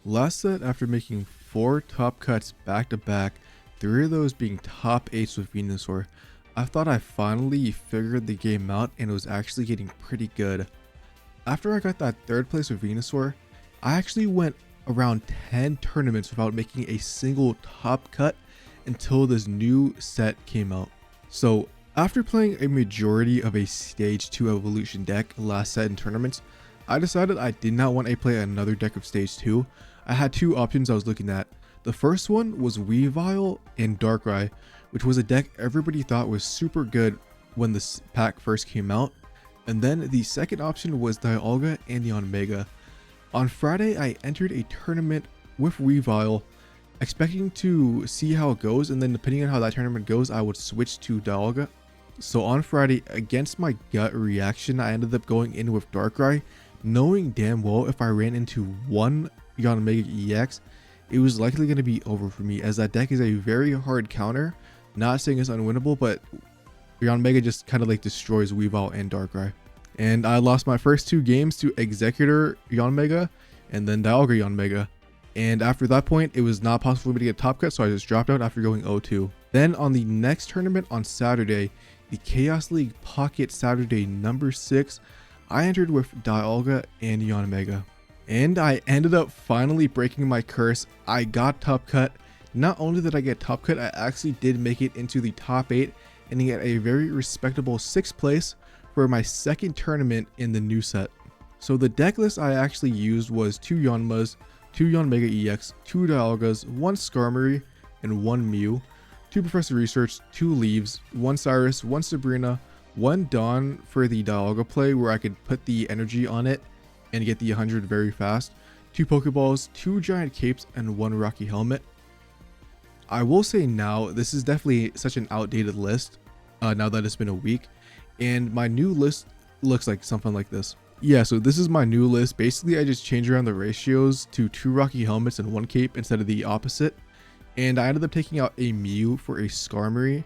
Last set, after making 4 top cuts back to back, 3 of those being top 8s with Venusaur, I thought I finally figured the game out and it was actually getting pretty good. After I got that 3rd place with Venusaur, I actually went around 10 tournaments without making a single top cut until this new set came out. So after playing a majority of a stage 2 evolution deck last set in tournaments, I decided I did not want to play another deck of stage 2. I had 2 options I was looking at. The first one was Weavile and Darkrai, which was a deck everybody thought was super good when this pack first came out. And then the second option was Dialga and Yanmega. On Friday, I entered a tournament with Weavile, expecting to see how it goes, and then depending on how that tournament goes, I would switch to Dialga. So on Friday, against my gut reaction, I ended up going in with Darkrai, knowing damn well if I ran into one Yanmega EX, it was likely going to be over for me, as that deck is a very hard counter. Not saying it's unwinnable, but Yanmega just kind of like destroys Weavile and Darkrai. And I lost my first 2 games to Exeggutor Yanmega and then Dialga Yanmega. And after that point, it was not possible for me to get top cut, so I just dropped out after going 0-2. Then on the next tournament on Saturday, the Chaos League Pocket Saturday number 6, I entered with Dialga and Yanmega. And I ended up finally breaking my curse. I got top cut. Not only did I get top cut, I actually did make it into the top 8 and get a very respectable 6th place for my second tournament in the new set. So the deck list I actually used was 2 Yanmas, 2 Yanmega EX, 2 Dialgas, 1 Skarmory, and 1 Mew, 2 Professor Research, 2 Leaves, 1 Cyrus, 1 Sabrina, 1 Dawn for the Dialga play where I could put the energy on it and get the 100 very fast, 2 Pokeballs, 2 Giant Capes, and 1 Rocky Helmet. I will say now, this is definitely such an outdated list now that it's been a week, and my new list looks like something like this. Yeah, so this is my new list. Basically, I just changed around the ratios to 2 Rocky Helmets and 1 Cape instead of the opposite, and I ended up taking out a Mew for a Skarmory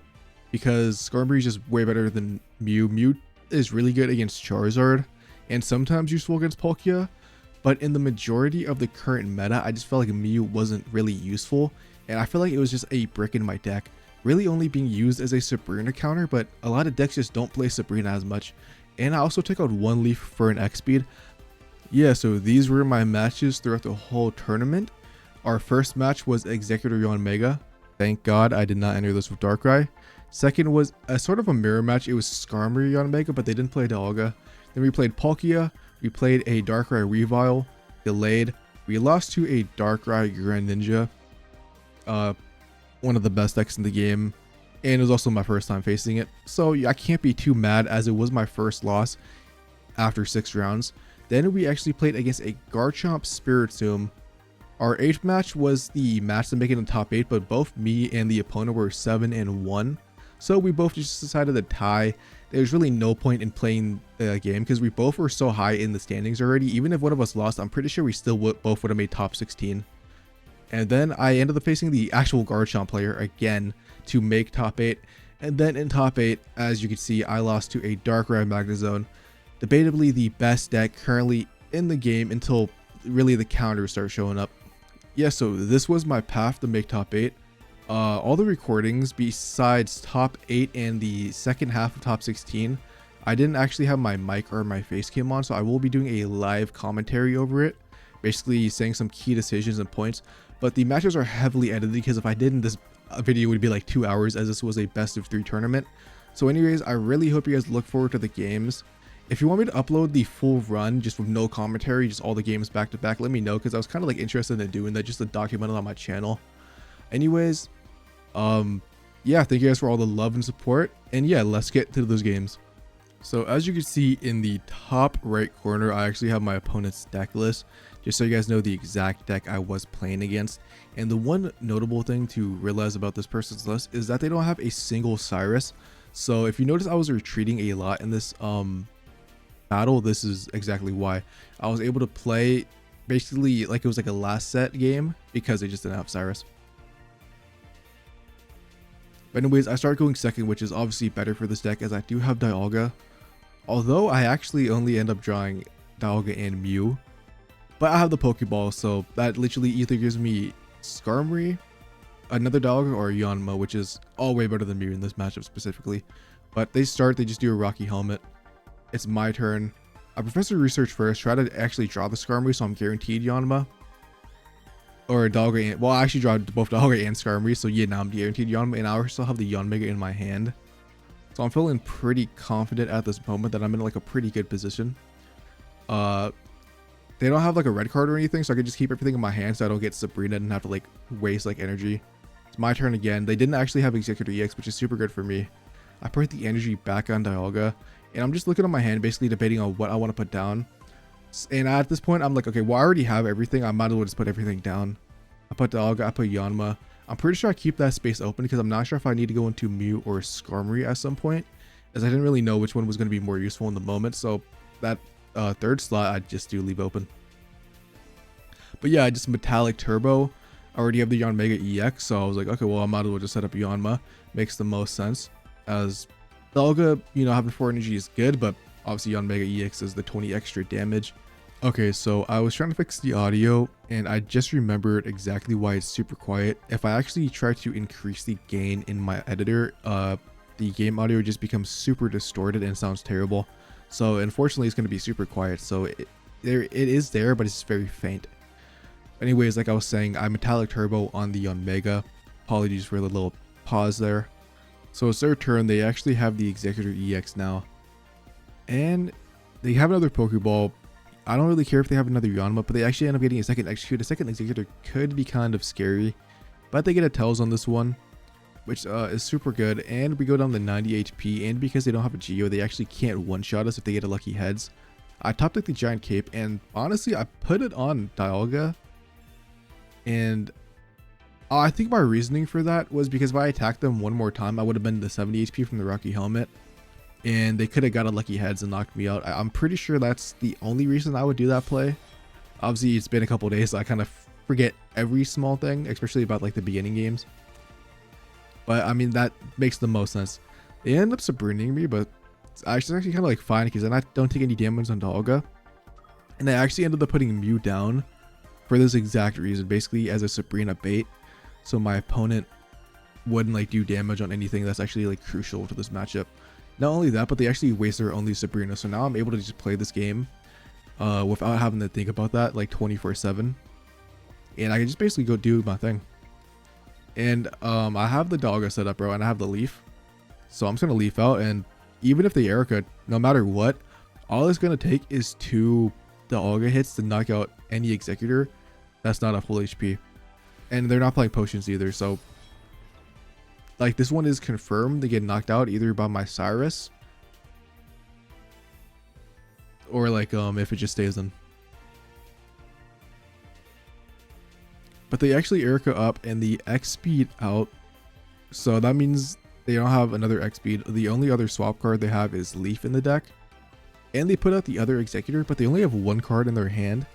because Skarmory is just way better than Mew. Mew is really good against Charizard and sometimes useful against Palkia, but in the majority of the current meta, I just felt like Mew wasn't really useful, and I feel like it was just a brick in my deck, really only being used as a Sabrina counter, but a lot of decks just don't play Sabrina as much. And I also took out 1 Leaf for an X speed. Yeah, so these were my matches throughout the whole tournament. Our first match was Exeggutor Yanmega. Thank God I did not enter this with Darkrai. Second was a sort of a mirror match. It was Skarmory Yanmega, but they didn't play Dialga. Then we played Palkia. We played a Darkrai Weavile. Gallade. We lost to a Darkrai Greninja. One of the best decks in the game, and it was also my first time facing it, so yeah, I can't be too mad as it was my first loss after 6 rounds. Then we actually played against a Garchomp Spiritomb. Our 8th match was the match to make it in the top 8, but both me and the opponent were 7-1, so we both just decided to tie. There's really no point in playing the game because we both were so high in the standings already. Even if one of us lost, I'm pretty sure we still both would have made top 16. And then I ended up facing the actual Garchomp player again to make top 8. And then in top 8, as you can see, I lost to a Darkrai Magnezone. Debatably the best deck currently in the game until really the counters start showing up. Yeah, so this was my path to make top 8. All the recordings besides top 8 and the second half of top 16, I didn't actually have my mic or my face cam on, so I will be doing a live commentary over it, basically saying some key decisions and points. But the matches are heavily edited because if I didn't, this video would be like 2 hours as this was a best of 3 tournament. So anyways, I really hope you guys look forward to the games. If you want me to upload the full run just with no commentary, just all the games back to back, let me know because I was kind of like interested in doing that just to document it on my channel. Anyways, yeah, thank you guys for all the love and support, and yeah, let's get to those games. So as you can see in the top right corner, I actually have my opponent's deck list, just so you guys know the exact deck I was playing against. And the one notable thing to realize about this person's list is that they don't have a single Cyrus. So if you notice, I was retreating a lot in this battle. This is exactly why. I was able to play basically like it was like a last set game because they just didn't have Cyrus. But anyways, I started going second, which is obviously better for this deck as I do have Dialga. Although I actually only end up drawing Dialga and Mew. But I have the Pokeball, so that literally either gives me Skarmory, another Dialga, or Yanma, which is all way better than Mew in this matchup specifically. But they just do a Rocky Helmet. It's my turn. I prefer to research first, try to actually draw the Skarmory, so I'm guaranteed Yanma. Or Dialga, well, I actually draw both Dialga and Skarmory, so yeah, now I'm guaranteed Yanma, and I still have the Yanmega in my hand. So I'm feeling pretty confident at this moment that I'm in like a pretty good position. They don't have like a red card or anything, so I can just keep everything in my hand so I don't get Sabrina and have to like waste like energy. It's my turn again. They didn't actually have Exeggutor EX, which is super good for me. I put the energy back on Dialga, and I'm just looking at my hand, basically debating on what I want to put down. And at this point, I'm like, okay, well, I already have everything. I might as well just put everything down. I put Dialga, I put Yanma. I'm pretty sure I keep that space open because I'm not sure if I need to go into Mew or Skarmory at some point, as I didn't really know which one was going to be more useful in the moment. So that third slot, I just do leave open. But yeah, I just Metallic Turbo. I already have the Yanmega EX, so I was like, okay, well, I might as well just set up Yanma. Makes the most sense. As Dialga, you know, having 4 energy is good, but obviously Yanmega EX is the 20 extra damage. Okay, so I was trying to fix the audio, and I just remembered exactly why it's super quiet. If I actually try to increase the gain in my editor, the game audio just becomes super distorted and sounds terrible. So unfortunately, it's going to be super quiet. So it is there, but it's very faint. Anyways, like I was saying, I Metallic Turbo on the Yanmega. Apologies for the little pause there. So it's their turn. They actually have the Exeggutor EX now. And they have another Pokeball. I don't really care if they have another Yanma, but they actually end up getting a second Execute. A second Exeggutor could be kind of scary. But they get a Tails on this one, which is super good. And we go down to 90 HP. And because they don't have a Geo, they actually can't one-shot us if they get a Lucky Heads. I top deck the Giant Cape, and honestly, I put it on Dialga. And I think my reasoning for that was because if I attacked them one more time, I would have been the 70 HP from the Rocky Helmet. And they could have got a Lucky Heads and knocked me out. I'm pretty sure that's the only reason I would do that play. Obviously, it's been a couple days, so I kind of forget every small thing, especially about like the beginning games. But I mean, that makes the most sense. They end up Sabrinaing me, but it's actually kind of like fine because then I don't take any damage on Dialga. And I actually ended up putting Mew down for this exact reason, basically as a Sabrina bait, so my opponent wouldn't like do damage on anything that's actually like crucial to this matchup. Not only that, but they actually waste their only Sabrina, so now I'm able to just play this game without having to think about that like 24/7, and I can just basically go do my thing. And I have the Dialga set up, bro, and I have the Leaf, so I'm just gonna Leaf out, and even if they Erica, no matter what, all it's gonna take is 2 Dialga hits to knock out any Exeggutor that's not a full HP, and they're not playing potions either, so like this one is confirmed to get knocked out either by my Cyrus or like if it just stays in. But they actually Erica up and the X speed out, so that means they don't have another X speed. The only other swap card they have is Leaf in the deck, and they put out the other Exeggutor, but they only have 1 card in their hand.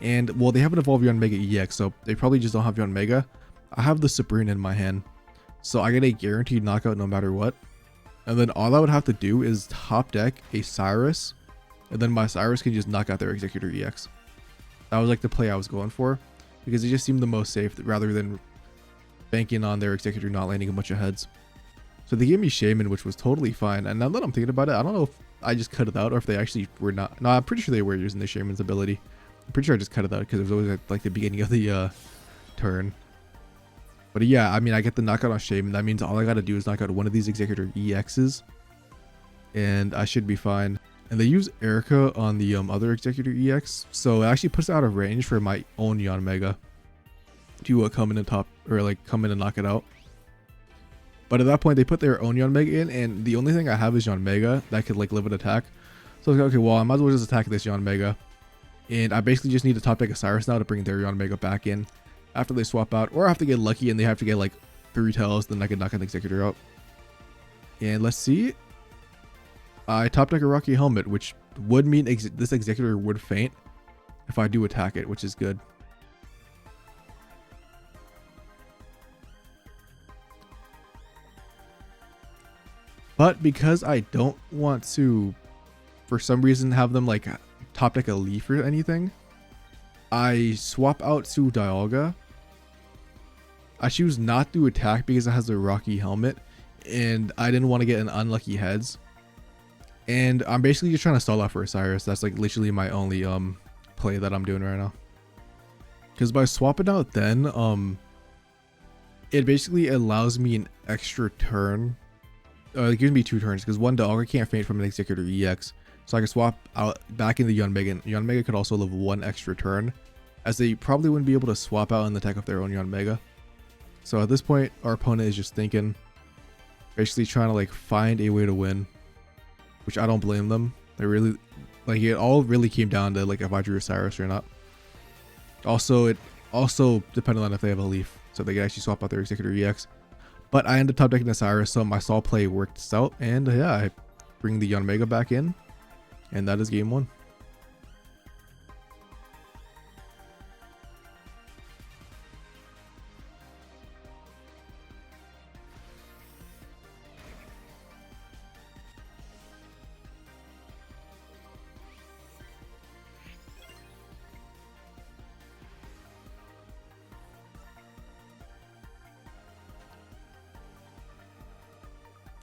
And well, they haven't evolved Yanmega EX, so they probably just don't have Yanmega. I have the Sabrina in my hand, so I get a guaranteed knockout no matter what. And then all I would have to do is top deck a Cyrus, and then my Cyrus can just knock out their Exeggutor EX. That was like the play I was going for, because it just seemed the most safe rather than banking on their Exeggutor not landing a bunch of heads. So they gave me Shaman, which was totally fine. And now that I'm thinking about it, I don't know if I just cut it out or if they actually were not. No, I'm pretty sure they were using the Shaman's ability. I'm pretty sure I just cut it out because it was always at like the beginning of the turn. But yeah, I mean, I get the knockout on Shaman. That means all I got to do is knock out one of these Exeggutor EXs, and I should be fine. And they use Erica on the other Exeggutor EX, so it actually puts it out of range for my own Yanmega to come in and come in and knock it out. But at that point, they put their own Yanmega in, and the only thing I have is Yanmega that could like live an attack. So I was like, okay, well, I might as well just attack this Yanmega. And I basically just need to top deck a Cyrus now to bring their Yanmega back in after they swap out, or I have to get lucky and they have to get like 3 Tails, then I can knock an Exeggutor out. And let's see. I top deck a Rocky Helmet, which would mean this Exeggutor would faint if I do attack it, which is good. But because I don't want to, for some reason, have them like top deck a Leaf or anything, I swap out to Dialga. I choose not to attack because it has a rocky helmet, and I didn't want to get an unlucky heads. And I'm basically just trying to stall out for Cyrus. That's like literally my only play that I'm doing right now. Because by swapping out then, it basically allows me an extra turn. It gives me 2 turns because one Dialga can't faint from an Exeggutor EX. So I can swap out back into Yanmega. Yanmega could also live 1 extra turn, as they probably wouldn't be able to swap out and attack of their own Yanmega. So at this point, our opponent is just thinking, basically trying to like find a way to win, which I don't blame them. They really, like, it all really came down to like if I drew a Cyrus or not. Also, it also depended on if they have a Leaf, so they could actually swap out their Exeggutor EX. But I ended up top decking the Cyrus, so my stall play worked out, and yeah, I bring the Yanmega back in, and that is game 1.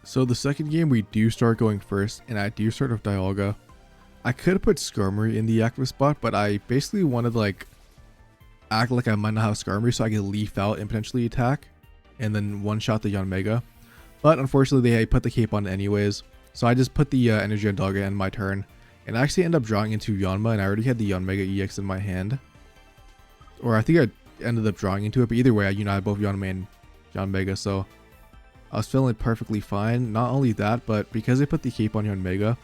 So the second game, we do start going first, and I do start with Dialga. I could have put Skarmory in the active spot, but I basically wanted to like act like I might not have Skarmory so I could leaf out and potentially attack, and then one-shot the Yanmega. But unfortunately, they put the cape on anyways, so I just put the energy on Dialga in my turn, and I actually ended up drawing into Yanma, and I already had the Yanmega EX in my hand. Or I think I ended up drawing into it, but either way, I had both Yanma and Yanmega, so I was feeling perfectly fine. Not only that, but because I put the cape on Yanmega,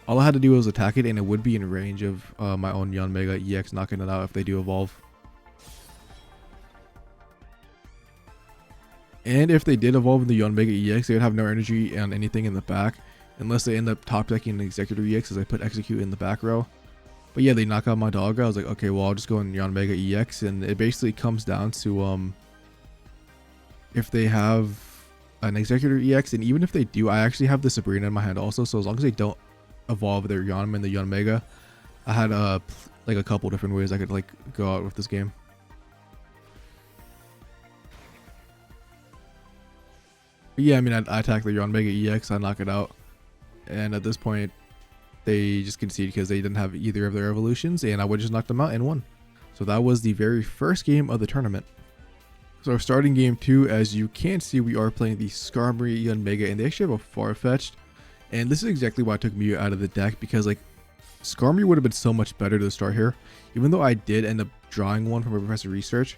all I had to do was attack it, and it would be in range of my own Yanmega EX knocking it out if they do evolve. And if they did evolve in the Yanmega EX, they would have no energy on anything in the back, unless they end up top decking an Exeggutor EX as I put Execute in the back row. But yeah, they knock out my Dialga. I was like, okay, well, I'll just go in Yanmega EX, and it basically comes down to if they have an Exeggutor EX, and even if they do, I actually have the Sabrina in my hand also, so as long as they don't evolve their Yanma and the Yanmega, I had like a couple different ways I could like go out with this game. But yeah, I mean, I attack the Yanmega EX, I knock it out, and at this point they just concede because they didn't have either of their evolutions, and I would just knock them out and won. So that was the very first game of the tournament. So starting game 2, as you can see, we are playing the Skarmory Yanmega, and they actually have a Farfetch'd. And this is exactly why I took Mew out of the deck, because like Skarmory would have been so much better to start here. Even though I did end up drawing one from a Professor Research,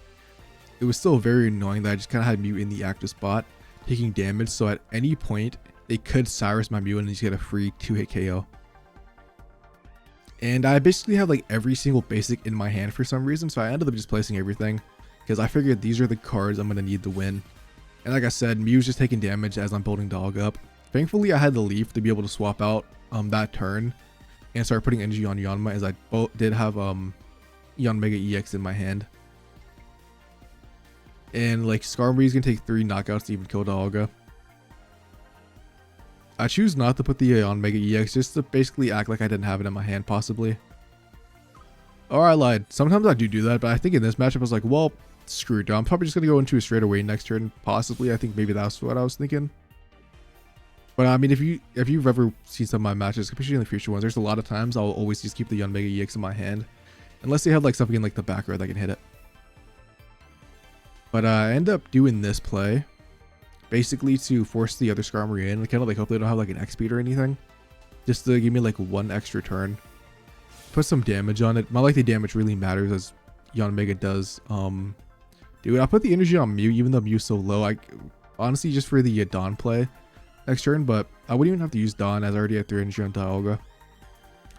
it was still very annoying that I just kind of had Mew in the active spot, taking damage, so at any point, they could Cyrus my Mew and just get a free 2-hit KO. And I basically have like every single basic in my hand for some reason, so I ended up just placing everything, because I figured these are the cards I'm going to need to win. And like I said, Mew's just taking damage as I'm building Dialga up. Thankfully, I had the Leaf to be able to swap out that turn and start putting energy on Yanma, as I did have Yanmega EX in my hand. And like Skarmory's going to take 3 knockouts to even kill Dialga. I choose not to put the Yanmega EX just to basically act like I didn't have it in my hand possibly. Or I lied. Sometimes I do that, but I think in this matchup I was like, well, screw it. I'm probably just going to go into a straight away next turn, possibly. I think maybe that's what I was thinking. But I mean, if you've ever seen some of my matches, especially in the future ones, there's a lot of times I'll always just keep the Yanmega EX in my hand, unless they have like something in like the back row that can hit it. But I end up doing this play, basically to force the other Skarmory in, kind of like hope they don't have like an X-Speed or anything, just to give me like 1 extra turn. Put some damage on it. Not like the damage really matters, as Yanmega does. Dude, I put the energy on Mew, even though Mew's so low. Honestly, just for the Dawn play next turn, but I wouldn't even have to use Dawn, as I already had 3 energy on Dialga.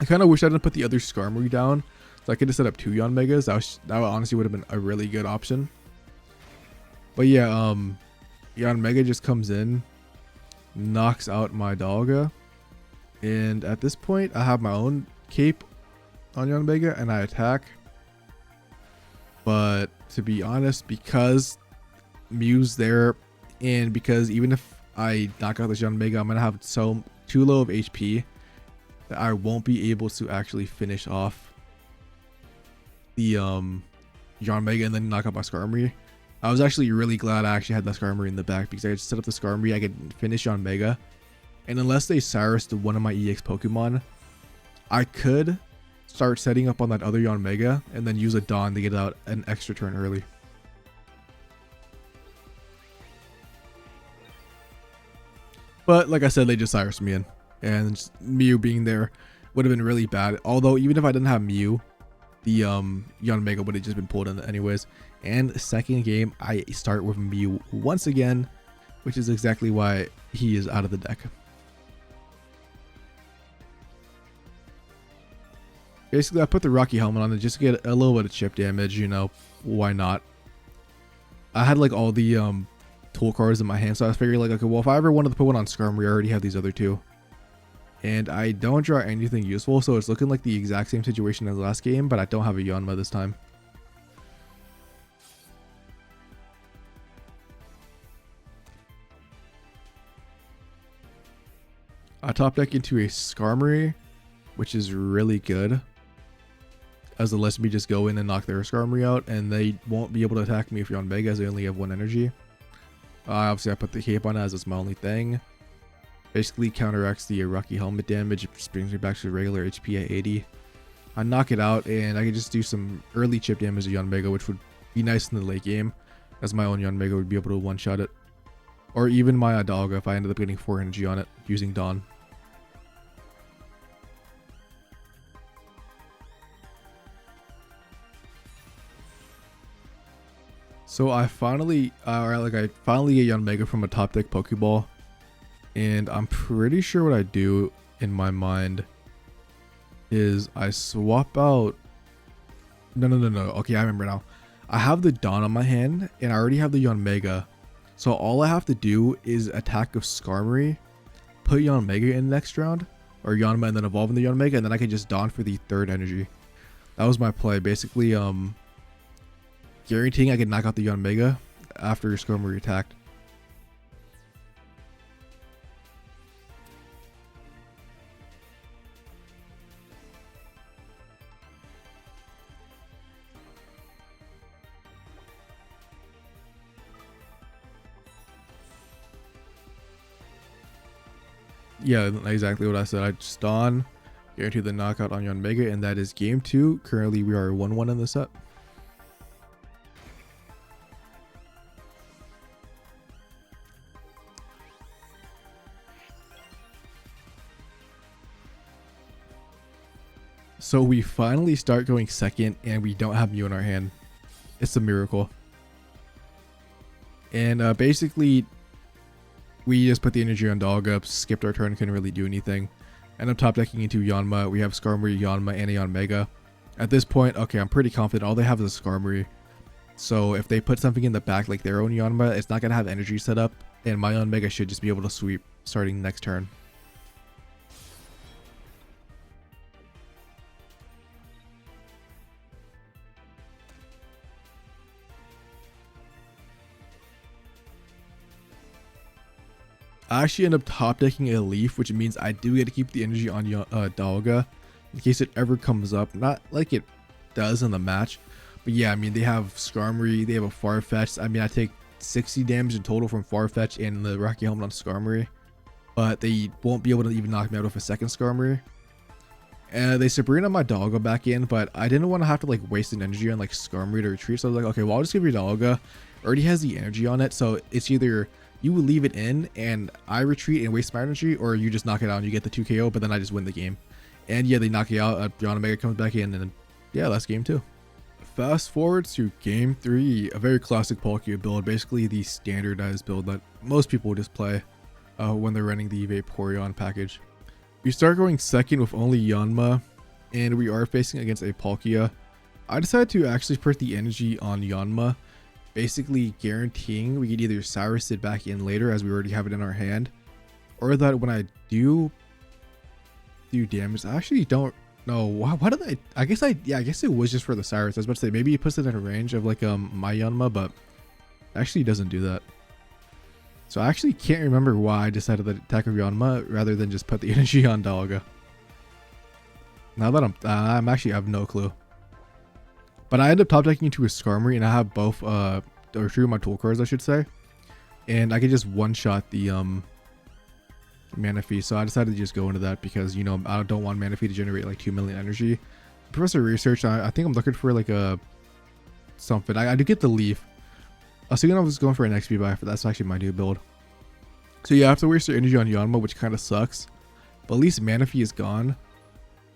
I kind of wish I didn't put the other Skarmory down, so I could have set up 2 Yanmegas. That honestly would have been a really good option. But yeah, Yanmega just comes in, knocks out my Dialga, and at this point, I have my own cape on Yanmega, and I attack. But to be honest, because Mew's there, and because even if I knock out this Yanmega, I'm gonna have too low of HP that I won't be able to actually finish off the Yanmega and then knock out my Skarmory. I was actually really glad I actually had that Skarmory in the back, because I could set up the Skarmory, I could finish Yanmega, and unless they Cyrus to one of my EX Pokemon, I could start setting up on that other Yanmega and then use a Dawn to get out an extra turn early. But like I said, they just Cyrus me in, and Mew being there would have been really bad. Although even if I didn't have Mew, the Yanmega would have just been pulled in anyways. And second game, I start with Mew once again, which is exactly why he is out of the deck. Basically, I put the Rocky Helmet on it just to get a little bit of chip damage, you know, why not? I had like all the tool cards in my hand, so I was figuring like, okay, well, if I ever wanted to put one on Skarmory, I already have these other two. And I don't draw anything useful, so it's looking like the exact same situation as the last game, but I don't have a Yanma this time. I top deck into a Skarmory, which is really good, as it lets me just go in and knock their Skarmory out, and they won't be able to attack me if you're on Mega, as they only have 1 energy. Obviously, I put the cape on as it's my only thing. Basically counteracts the Rocky Helmet damage, it just brings me back to regular HP at 80. I knock it out, and I can just do some early chip damage to Yanmega, which would be nice in the late game, as my own Yanmega would be able to one-shot it. Or even my Dialga if I ended up getting 4 energy on it using Dawn. So I finally get Yanmega from a top deck Pokeball, and I'm pretty sure what I do in my mind is I swap out. No. Okay, I remember now. I have the Dawn on my hand, and I already have the Yanmega. So all I have to do is attack with Skarmory, put Yanmega in the next round, or Yanma, and then evolve in the Yanmega, and then I can just Dawn for the 3rd energy. That was my play. Basically, guaranteeing I could knock out the Yanmega after Skarmory attacked. Yeah, exactly what I said. I just Dawn, guarantee the knockout on Yanmega, and that is game 2. Currently, we are 1-1 in the set. So we finally start going second, and we don't have Mew in our hand. It's a miracle. And basically, we just put the energy on Dialga, skipped our turn, couldn't really do anything. End up top decking into Yanma. We have Skarmory, Yanma, and a Yanmega. At this point, okay, I'm pretty confident all they have is a Skarmory. So if they put something in the back like their own Yanma, it's not going to have energy set up, and my Yanmega should just be able to sweep starting next turn. I actually end up top decking a Leaf, which means I do get to keep the energy on Dialga in case it ever comes up. Not like it does in the match, but yeah, I mean, they have Skarmory, they have a Farfetch'd. I mean, I take 60 damage in total from Farfetch'd and the Rocky Helmet on Skarmory, but they won't be able to even knock me out with a second Skarmory. And they Sabrina my Dialga back in, but I didn't want to have to like waste an energy on like Skarmory to retreat, so I was like, okay, well, I'll just give you Dialga. It already has the energy on it, so it's either you will leave it in and I retreat and waste my energy, or you just knock it out and you get the 2 KO, but then I just win the game. And yeah, they knock you out. Yanmega comes back in, and yeah, that's game 2. Fast forward to game 3, a very classic Palkia build, basically the standardized build that most people just play when they're running the Vaporeon package. We start going second with only Yanma, and we are facing against a Palkia. I decided to actually put the energy on Yanma, basically guaranteeing we could either Cyrus it back in later as we already have it in our hand, or that when I do damage, I actually don't know why did I guess it was just for the Cyrus. I was about to say maybe he puts it in a range of like my Yanma, but actually doesn't do that. So I actually can't remember why I decided to attack with Yanma rather than just put the energy on Dialga. Now that I have no clue. But I end up top decking into a Skarmory, and I have both, or two of my tool cards, I should say. And I can just one-shot the Manaphy. So I decided to just go into that because, you know, I don't want Manaphy to generate like 2 million energy. Professor Research, I think I'm looking for like a something. I do get the Leaf. I was thinking I was going for an XP buy, but that's actually my new build. So yeah, I have to waste their energy on Yanma, which kind of sucks. But at least Manaphy is gone.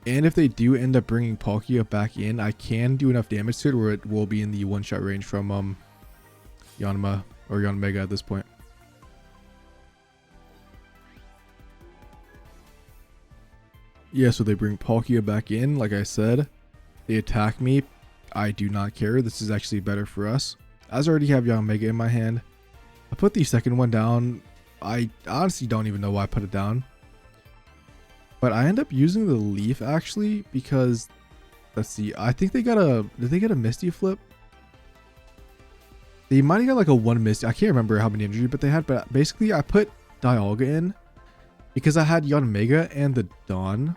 And if they do end up bringing Palkia back in, I can do enough damage to it where it will be in the one-shot range from Yanma or Yanmega at this point. Yeah, so they bring Palkia back in, like I said. They attack me. I do not care. This is actually better for us. As I already have Yanmega in my hand, I put the second one down. I honestly don't even know why I put it down. But I end up using the Leaf actually because, let's see, I think they got a, did they get a Misty flip? They might have got like a 1 Misty. I can't remember how many energy, but they had, but basically I put Dialga in because I had Yanmega and the Dawn.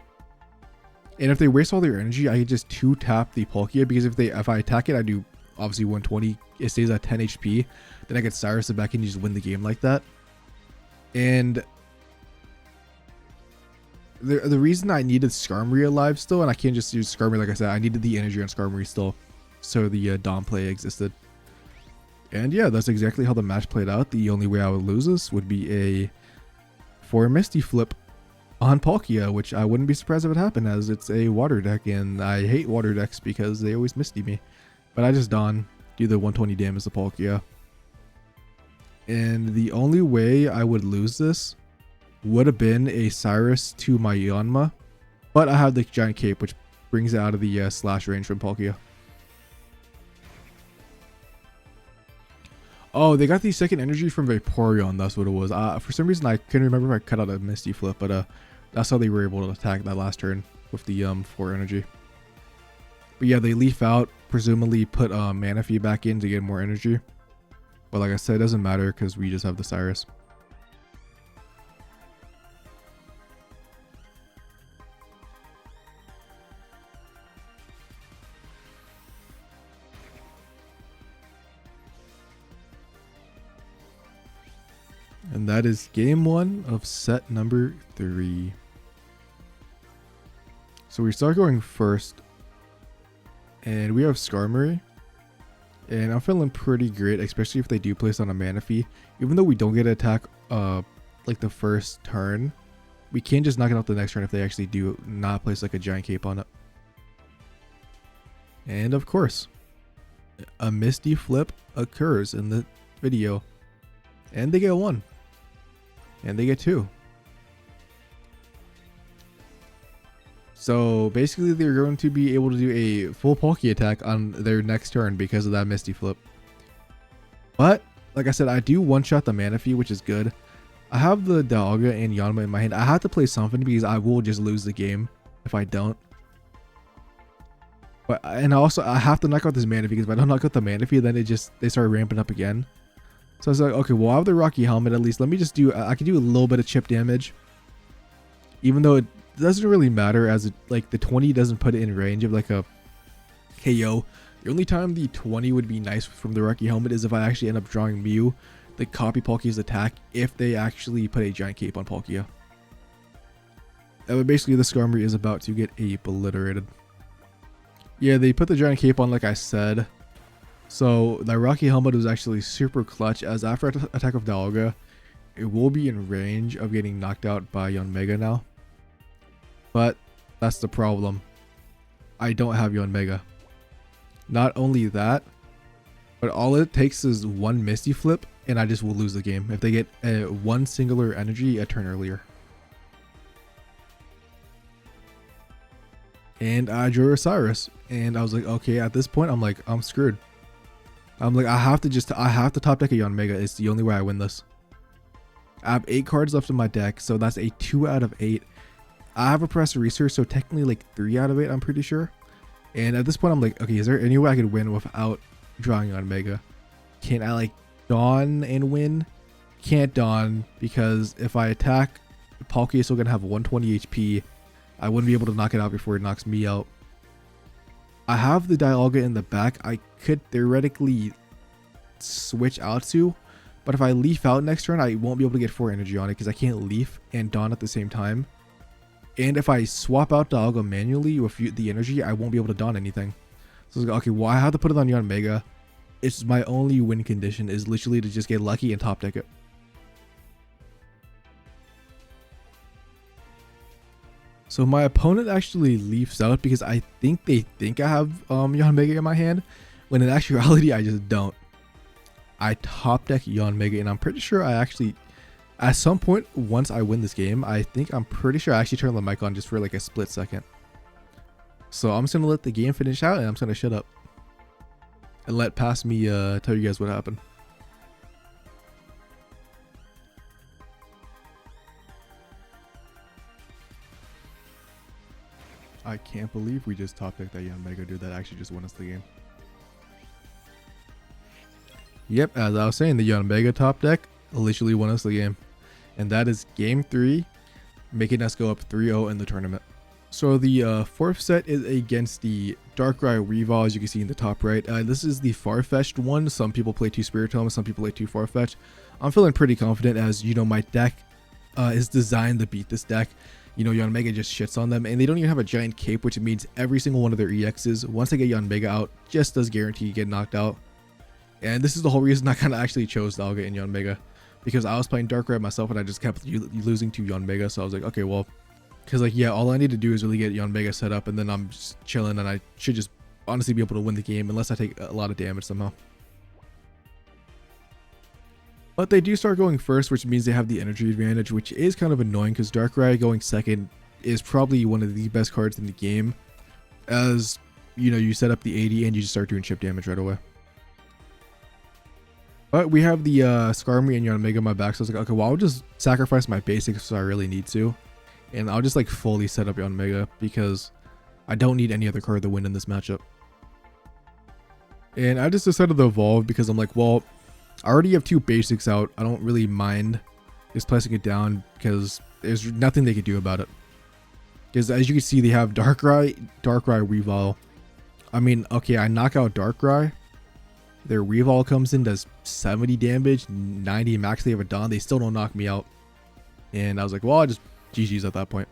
And if they waste all their energy, I could just 2-tap the Palkia because if I attack it, I do obviously 120. It stays at 10 HP. Then I get Cyrus it back and just win the game like that. And the reason I needed Skarmory alive still, and I can't just use Skarmory like I said, I needed the energy on Skarmory still, so the Dawn play existed. And yeah, that's exactly how the match played out. The only way I would lose this would be a 4 Misty flip on Palkia, which I wouldn't be surprised if it happened, as it's a water deck, and I hate water decks because they always Misty me. But I just Dawn, do the 120 damage to Palkia. And the only way I would lose this would have been a Cyrus to my Yanma, but I have the Giant Cape, which brings it out of the slash range from Palkia. Oh, they got the second energy from Vaporeon, that's what it was. For some reason, I couldn't remember if I cut out a Misty flip, but that's how they were able to attack that last turn with the 4 energy. But yeah, they leaf out, presumably put Manaphy back in to get more energy. But like I said, it doesn't matter because we just have the Cyrus. And that is game 1 of set number 3. So we start going first. And we have Skarmory. And I'm feeling pretty great, especially if they do place on a Manaphy. Even though we don't get an attack like the first turn, we can just knock it out the next turn if they actually do not place like a Giant Cape on it. And of course, a Misty flip occurs in the video. And they get 1. And they get 2. So basically they're going to be able to do a full Palkia attack on their next turn because of that Misty flip. But like I said, I do one-shot the Manaphy, which is good. I have the Dialga and Yanma in my hand. I have to play something because I will just lose the game if I don't. And also I have to knock out this Manaphy because if I don't knock out the Manaphy, then they start ramping up again. So I was like, okay, well I have the Rocky Helmet at least. Let me just do, I can do a little bit of chip damage. Even though it doesn't really matter as like the 20 doesn't put it in range of like a KO. The only time the 20 would be nice from the Rocky Helmet is if I actually end up drawing Mew, the copy Palkia's attack if they actually put a Giant Cape on Palkia. But basically the Skarmory is about to get obliterated. Yeah, they put the Giant Cape on like I said. So the Rocky Helmet was actually super clutch, as after attack of Dialga, it will be in range of getting knocked out by Yanmega now. But that's the problem. I don't have Yanmega. Not only that, but all it takes is 1 Misty flip and I just will lose the game if they get one singular energy a turn earlier. And I drew a Cyrus, and I was like, okay, at this point I'm like, I'm screwed. I'm like, I have to top deck a Yanmega. It's the only way I win this. I have 8 cards left in my deck, so that's a 2 out of 8. I have a Professor Research, so technically like 3 out of 8, I'm pretty sure. And at this point, I'm like, okay, is there any way I could win without drawing Yanmega? Can I like Dawn and win? Can't Dawn, because if I attack, Palkia is still gonna have 120 HP. I wouldn't be able to knock it out before it knocks me out. I have the Dialga in the back. I could theoretically switch out to, but if I leaf out next turn, I won't be able to get 4 energy on it because I can't leaf and Dawn at the same time. And if I swap out Dialga manually with the energy, I won't be able to Dawn anything. So I was like, okay, well, I have to put it on Yanmega. It's my only win condition is literally to just get lucky and top deck it. So my opponent actually leaves out because I think they think I have Yanmega in my hand, when in actuality I just don't. I top deck Yanmega, and I'm pretty sure I actually, at some point once I win this game, I'm pretty sure I actually turn the mic on just for like a split second. So I'm just gonna let the game finish out, and I'm just gonna shut up and let past me tell you guys what happened. I can't believe we just top decked that Yanmega, dude. That actually just won us the game. Yep, as I was saying, the Yanmega top deck literally won us the game. And that is game 3, making us go up 3-0 in the tournament. So the fourth set is against the Darkrai Weavile, as you can see in the top right. This is the far-fetched one. Some people play 2 Spiritomb, some people play 2 Farfetch. I'm feeling pretty confident, as you know, my deck is designed to beat this deck. You know, Yanmega just shits on them, and they don't even have a giant cape, which means every single one of their EXs, once they get Yanmega out, just does guarantee you get knocked out. And this is the whole reason I kind of actually chose Dialga and Yanmega, because I was playing Darkrai myself and I just kept losing to Yanmega. So I was like, okay, well, because like, yeah, all I need to do is really get Yanmega set up, and then I'm just chilling, and I should just honestly be able to win the game unless I take a lot of damage somehow. But they do start going first, which means they have the energy advantage, which is kind of annoying because Darkrai going second is probably one of the best cards in the game, as you know, you set up the 80 and you just start doing chip damage right away. But we have the Skarmory and Yanmega on my back, so I was like, okay, well, I'll just sacrifice my basics if I really need to, and I'll just like fully set up Yanmega because I don't need any other card to win in this matchup. And I just decided to evolve because I'm like, well, I already have 2 basics out. I don't really mind just placing it down because there's nothing they could do about it. Because as you can see, they have Darkrai Weavile. I mean, okay, I knock out Darkrai. Their Weavile comes in, does 70 damage, 90 max. They have a Dawn. They still don't knock me out. And I was like, well, I just GG's at that point.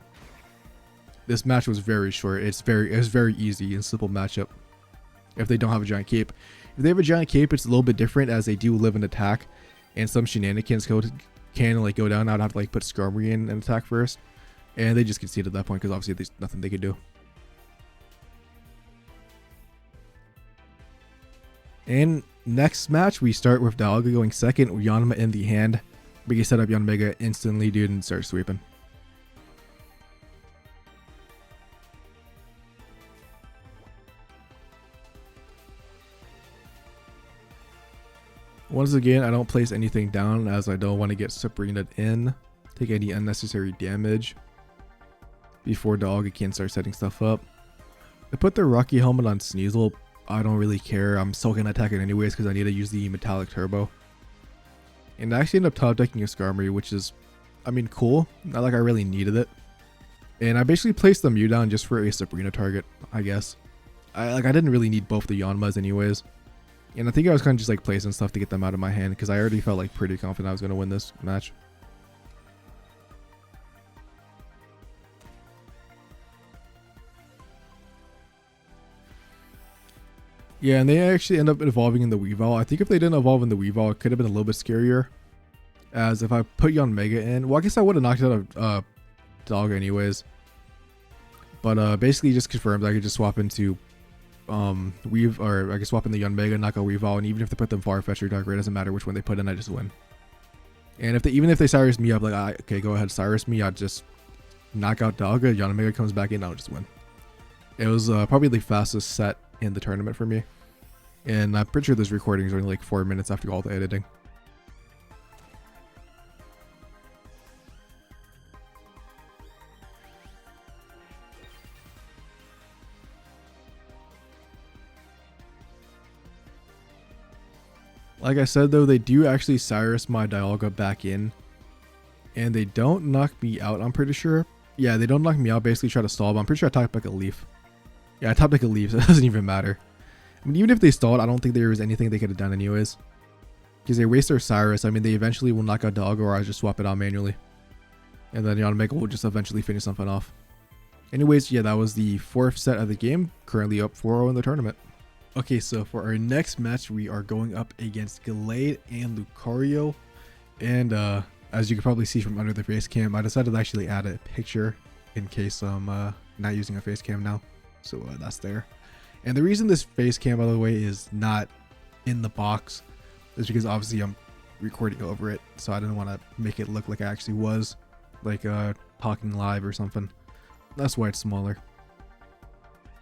This match was very short. It's very easy and simple matchup if they don't have a giant cape. If they have a giant cape, it's a little bit different, as they do live in attack, and some shenanigans can like go down. I'd have to like put Skarmory in and attack first, and they just concede at that point because obviously there's nothing they could do. And next match, we start with Dialga going second, Yanma in the hand. We can set up Yanmega instantly, dude, and start sweeping. Once again, I don't place anything down as I don't want to get Sabrina'd in, take any unnecessary damage before Dialga can start setting stuff up. I put the Rocky Helmet on Sneasel. I don't really care. I'm still going to attack it anyways because I need to use the Metallic Turbo. And I actually end up top decking a Skarmory, which is, I mean, cool. Not like I really needed it. And I basically placed the Mew down just for a Sabrina target, I guess. I didn't really need both the Yanmas anyways. And I think I was kind of just like placing stuff to get them out of my hand because I already felt like pretty confident I was going to win this match. Yeah, and they actually end up evolving in the Weavile. I think if they didn't evolve in the Weavile, it could have been a little bit scarier. As if I put Yanmega in, well, I guess I would have knocked out a Dialga anyways. But basically just confirmed I could just swap into swap in the Yanmega, knock out Weavile, and even if they put them Farfetch or Darkrai, it doesn't matter which one they put in, I just win. And even if they Cyrus me up, like, okay, go ahead, Cyrus me, I'll just knock out Dialga, Yanmega comes back in, I'll just win. It was probably the fastest set in the tournament for me. And I'm pretty sure this recording is only like 4 minutes after all the editing. Like I said though, they do actually Cyrus my Dialga back in. And they don't knock me out, I'm pretty sure. Yeah, they don't knock me out, basically try to stall, but I'm pretty sure I attack back a Leaf. Yeah, top deck a leave, so it doesn't even matter. I mean, even if they stalled, I don't think there was anything they could have done anyways. Because they waste their Cyrus. I mean, they eventually will knock out Dialga, or I just swap it out manually. And then Yanmega will just eventually finish something off. Anyways, yeah, that was the 4th set of the game. Currently up 4-0 in the tournament. Okay, so for our next match, we are going up against Gallade and Lucario. And as you can probably see from under the face cam, I decided to actually add a picture in case I'm not using a face cam now. So that's there. And the reason this face cam, by the way, is not in the box is because obviously I'm recording over it. So I didn't want to make it look like I actually was like talking live or something. That's why it's smaller.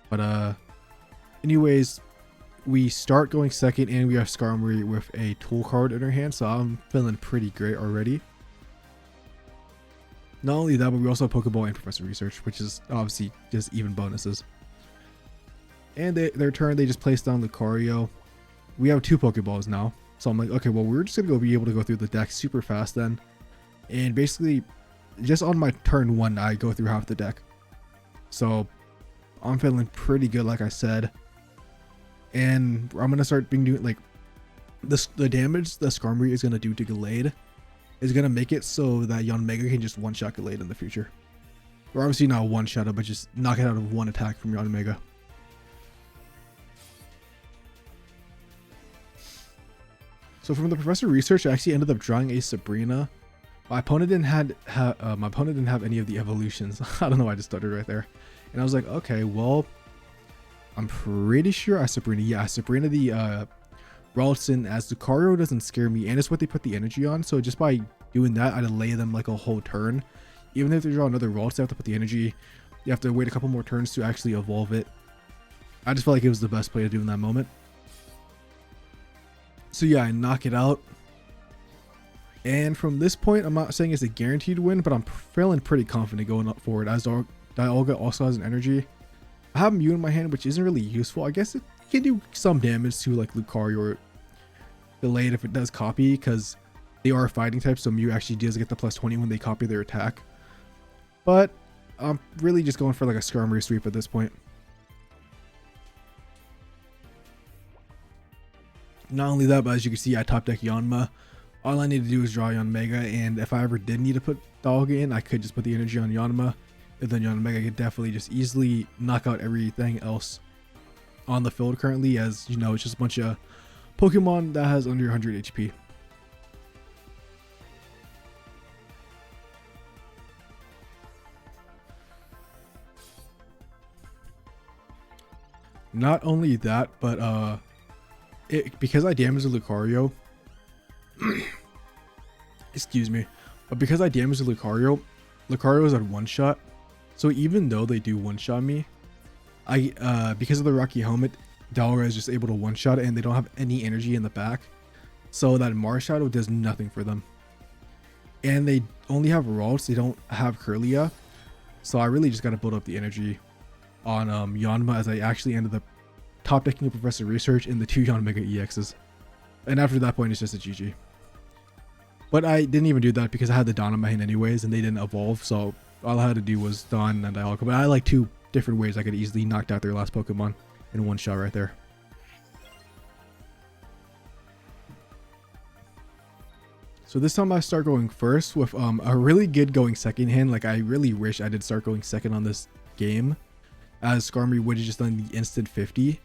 But anyways, we start going second and we have Skarmory with a tool card in her hand. So I'm feeling pretty great already. Not only that, but we also have Pokeball and Professor Research, which is obviously just even bonuses. And their turn, they just place down Lucario. We have 2 Pokeballs now. So I'm like, okay, well, we're just going to be able to go through the deck super fast then. And basically, just on my turn 1, I go through half the deck. So I'm feeling pretty good, like I said. And I'm going to start doing, like, the damage that Skarmory is going to do to Gallade is going to make it so that Yanmega can just one-shot Gallade in the future. Or obviously not one-shot it, but just knock it out of one attack from Yanmega. So from the Professor Research, I actually ended up drawing a Sabrina. My opponent didn't have any of the evolutions. I don't know why I just stuttered right there. And I was like, okay, well, I'm pretty sure I Sabrina. Yeah, I Sabrina the Ralston, as Lucario doesn't scare me, and it's what they put the energy on. So just by doing that, I delay them like a whole turn. Even if they draw another Ralston, they have to put the energy. You have to wait a couple more turns to actually evolve it. I just felt like it was the best play to do in that moment. So yeah, I knock it out. And from this point, I'm not saying it's a guaranteed win, but I'm feeling pretty confident going up forward, as Dialga also has an energy. I have Mew in my hand, which isn't really useful. I guess it can do some damage to like Lucario or Gallade if it does copy, because they are fighting types, so Mew actually does get the +20 when they copy their attack. But I'm really just going for like a Skarmory sweep at this point. Not only that, but as you can see, I top deck Yanma. All I need to do is draw Yanmega, and if I ever did need to put Dialga in, I could just put the energy on Yanma, and then Yanmega could definitely just easily knock out everything else on the field currently, as you know, it's just a bunch of Pokemon that has under 100 HP. Not only that, but because I damaged the Lucario, excuse me, but because I damaged the Lucario is at one shot. So even though they do one shot me, because of the Rocky Helmet, Dialga is just able to one shot it, and they don't have any energy in the back. So that Mars Shadow does nothing for them. And they only have Ralts, they don't have Curlia. So I really just got to build up the energy on Yanma, as I actually ended up top decking a Professor Research in the 2 Yanmega EXs. And after that point, it's just a GG. But I didn't even do that because I had the Dawn in my hand anyways, and they didn't evolve. So all I had to do was Dawn and Dialga. But I like 2 different ways I could easily knock out their last Pokemon in one shot right there. So this time I start going first with a really good going second hand. Like, I really wish I did start going second on this game, as Skarmory would have just done the instant 50.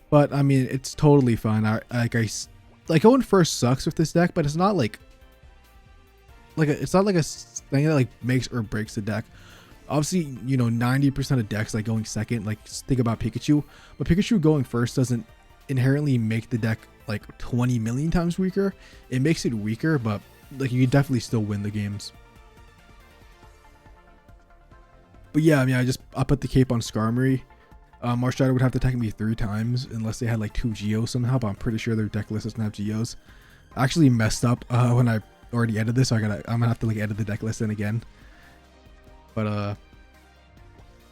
But I mean, it's totally fine. Like going first sucks with this deck, but it's not like it's not like a thing that like makes or breaks the deck. Obviously, you know, 90% of decks like going second, like think about Pikachu, but Pikachu going first doesn't inherently make the deck like 20 million times weaker. It makes it weaker, but like you definitely still win the games. But yeah, I mean, I put the cape on Skarmory. Mars Shadow would have to attack me 3 times unless they had like 2 Geos somehow, but I'm pretty sure their deck list doesn't have Geos. I actually messed up when I already edited this, so I'm gonna have to like edit the deck list in again. But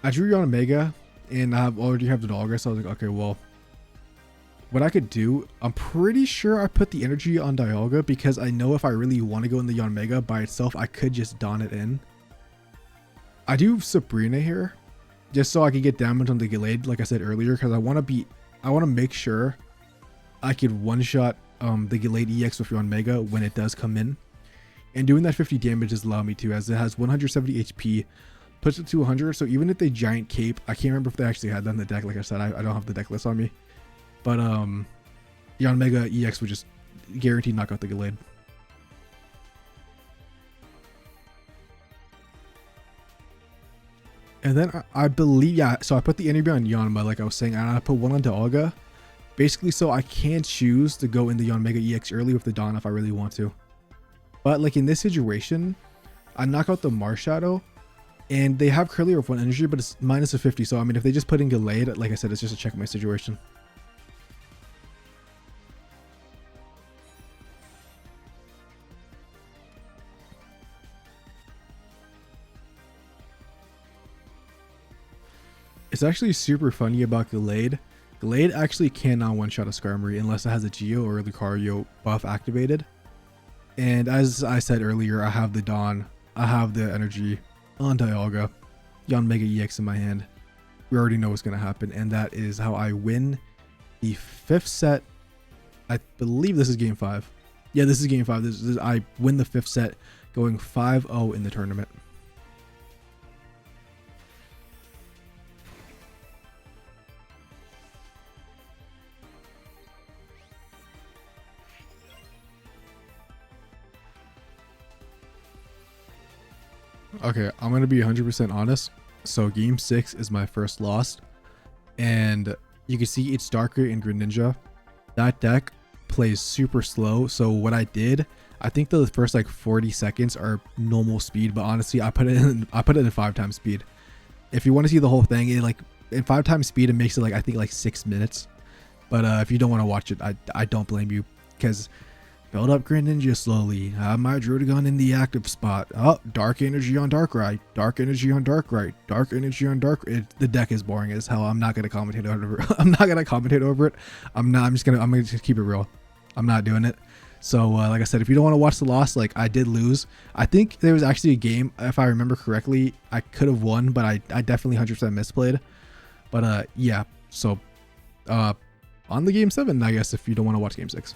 I drew Yanmega, and I already have the Dialga, so I was like, okay, well, what I could do, I'm pretty sure I put the energy on Dialga because I know if I really want to go in the Yanmega by itself, I could just Dawn it in. I do Sabrina here, just so I can get damage on the Gallade, like I said earlier, because I want to make sure I could one-shot the Gallade EX with Yanmega when it does come in. And doing that 50 damage has allowed me to, as it has 170 HP, puts it to 100. So even if they giant cape, I can't remember if they actually had that in the deck. Like I said, I don't have the deck list on me. But Yanmega EX would just guaranteed knock out the Gallade. And then I believe, yeah, so I put the energy on Yanma, like I was saying, and I put one on Dialga. Basically, so I can choose to go in the Yanmega EX early with the Dawn if I really want to. But like in this situation, I knock out the Marshadow, and they have Curly with 1 energy, but it's minus a 50. So I mean, if they just put in Gallade, like I said, it's just a checkmate situation. It's actually super funny about Gallade. Gallade actually cannot one-shot a Skarmory unless it has a Geo or Lucario buff activated. And as I said earlier, I have the Dawn, I have the energy on Dialga, Yanmega EX in my hand. We already know what's going to happen, and that is how I win the 5th set. I believe this is game 5. Yeah, this is game 5. I win the 5th set, going 5-0 in the tournament. Okay, I'm going to be 100% honest. So game 6 is my first loss. And you can see it's Darkrai and Greninja. That deck plays super slow. So what I did, I think the first like 40 seconds are normal speed. But honestly, I put it in 5 times speed. If you want to see the whole thing, it like in 5 times speed, it makes it like, I think like 6 minutes. But if you don't want to watch it, I don't blame you. Because build up Greninja slowly. Have my Druddigon in the active spot. Oh, Dark Energy on Darkrai. Dark Energy on Darkrai. Dark Energy on Darkrai. The deck is boring as hell. I'm not gonna commentate over it. I'm not gonna commentate over it. I'm gonna just keep it real. I'm not doing it. So like I said, if you don't want to watch the loss, like I did lose. I think there was actually a game, if I remember correctly, I could have won, but I definitely 100% misplayed. But yeah. So on the game 7, I guess, if you don't want to watch game 6.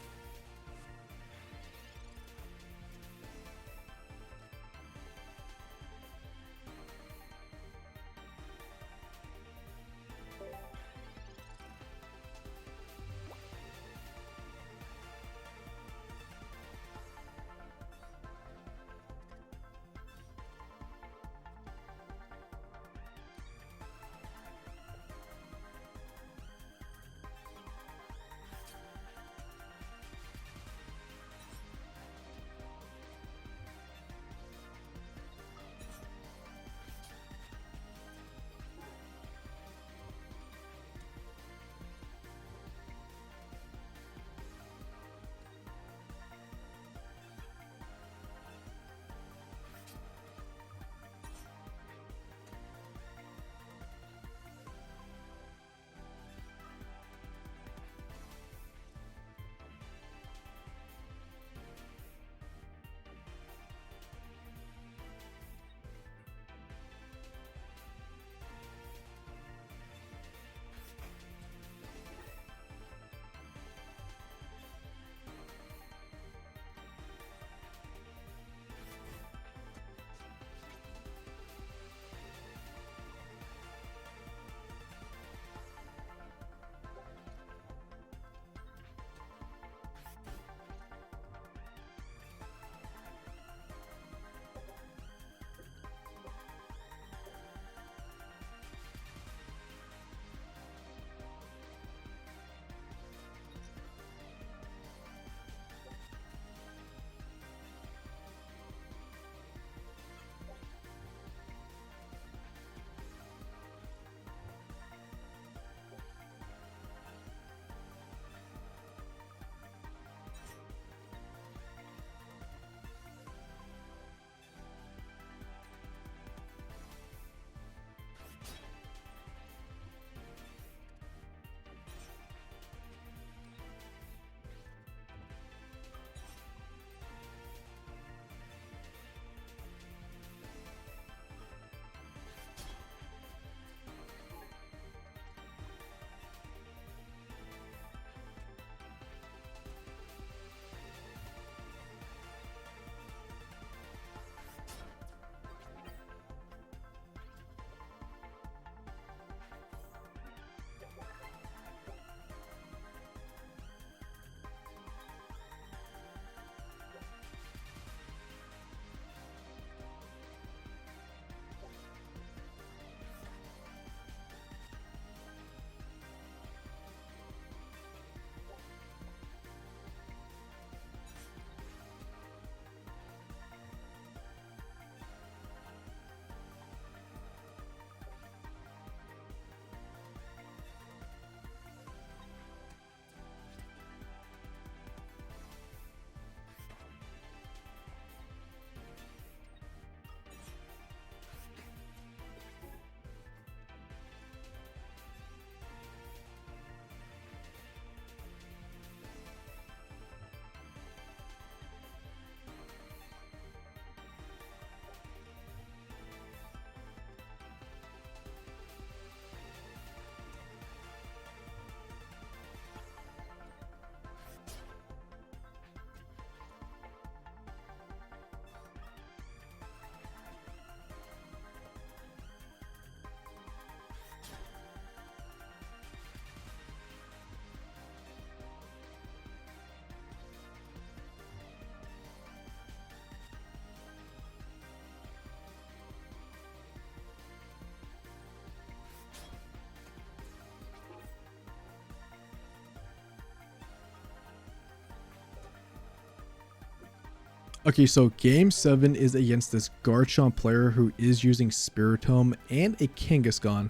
Okay, so game 7 is against this Garchomp player who is using Spiritomb and a Kangaskhan.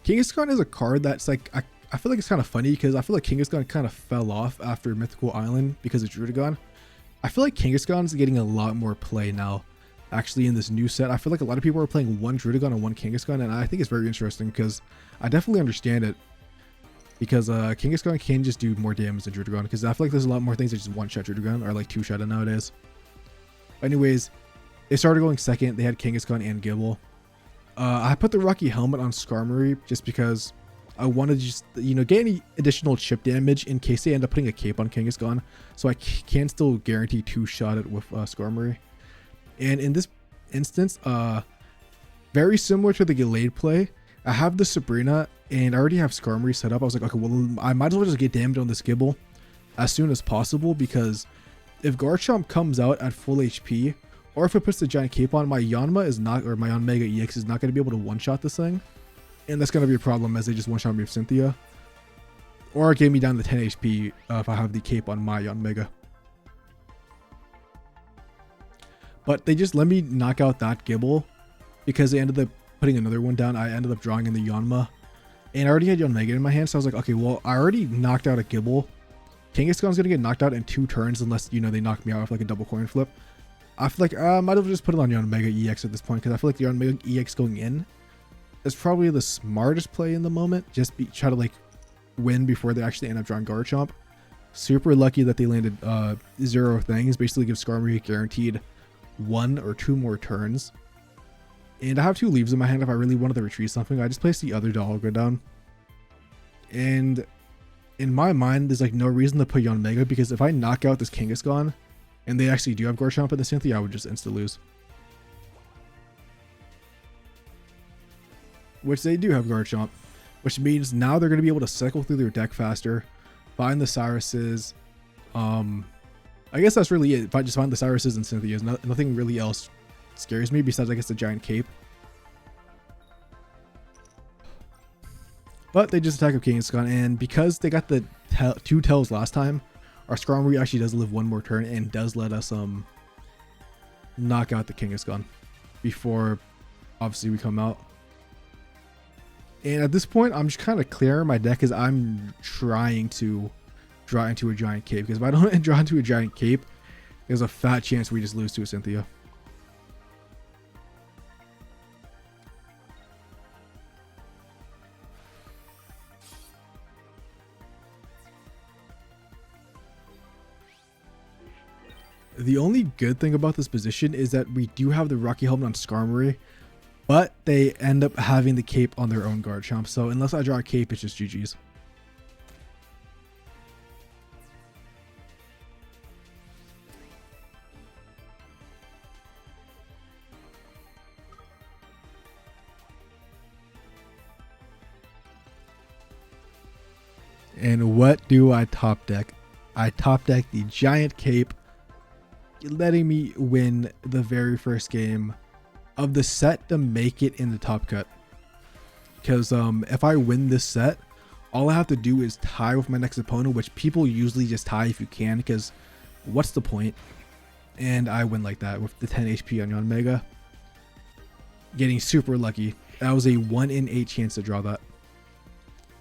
Kangaskhan is a card that's like, I feel like it's kind of funny because I feel like Kangaskhan kind of fell off after Mythical Island because of Druddigon. I feel like Kangaskhan's getting a lot more play now. Actually, in this new set, I feel like a lot of people are playing one Druddigon and one Kangaskhan, and I think it's very interesting because I definitely understand it. Because Kangaskhan can just do more damage than Druddigon, because I feel like there's a lot more things that just one-shot Druddigon, or like two-shot it nowadays. Anyways, they started going second. They had Kangaskhan and Gible. I put the Rocky Helmet on Skarmory just because I wanted to just, get any additional chip damage in case they end up putting a cape on Kangaskhan. So I can still guarantee two-shot it with Skarmory. And in this instance, very similar to the Gallade play, I have the Sabrina and I already have Skarmory set up. I was like, okay, well, I might as well just get damage on this Gible as soon as possible, because if Garchomp comes out at full HP, or if it puts the giant cape on, my Yanma is not, or my Yanmega EX is not going to be able to one-shot this thing. And that's going to be a problem as they just one-shot me with Cynthia. Or get me down to 10 HP if I have the cape on my Yanmega. But they just let me knock out that Gible because they ended up putting another one down. I ended up drawing in the Yanma. And I already had Yanmega in my hand, so I was like, okay, well, I already knocked out a Gible. Kangaskhan's going to get knocked out in 2 turns unless, they knock me out with like a double coin flip. I feel like I might as well just put it on Yanmega EX at this point, because I feel like the Yanmega EX going in is probably the smartest play in the moment. Just try to like win before they actually end up drawing Garchomp. Super lucky that they landed 0 things. Basically gives Skarmory guaranteed 1 or 2 more turns. And I have 2 leaves in my hand if I really wanted to retrieve something. I just placed the other Dialga down. And in my mind, there's like no reason to put Yanmega, because if I knock out this Kangaskhan and they actually do have Garchomp in the Cynthia, I would just insta lose. Which they do have Garchomp, which means now they're going to be able to cycle through their deck faster, find the Cyruses. I guess that's really it. If I just find the Cyruses and Cynthias, nothing really else scares me besides, I guess, the giant cape. But they just attack with Kangaskhan, and because they got the 2 tells last time, our Skarmory actually does live 1 more turn and does let us knock out the Kangaskhan before obviously we come out. And at this point, I'm just kind of clearing my deck because I'm trying to draw into a giant cape, because if I don't draw into a giant cape, there's a fat chance we just lose to a Cynthia. The only good thing about this position is that we do have the Rocky Helmet on Skarmory, but they end up having the cape on their own Garchomp. So unless I draw a cape, it's just GG's. And what do I top deck? I top deck the giant cape, letting me win the very first game of the set to make it in the top cut. Because if I win this set, all I have to do is tie with my next opponent, which people usually just tie if you can, because what's the point? And I win like that with the 10 HP on Yanmega. Getting super lucky. That was a 1 in 8 chance to draw that.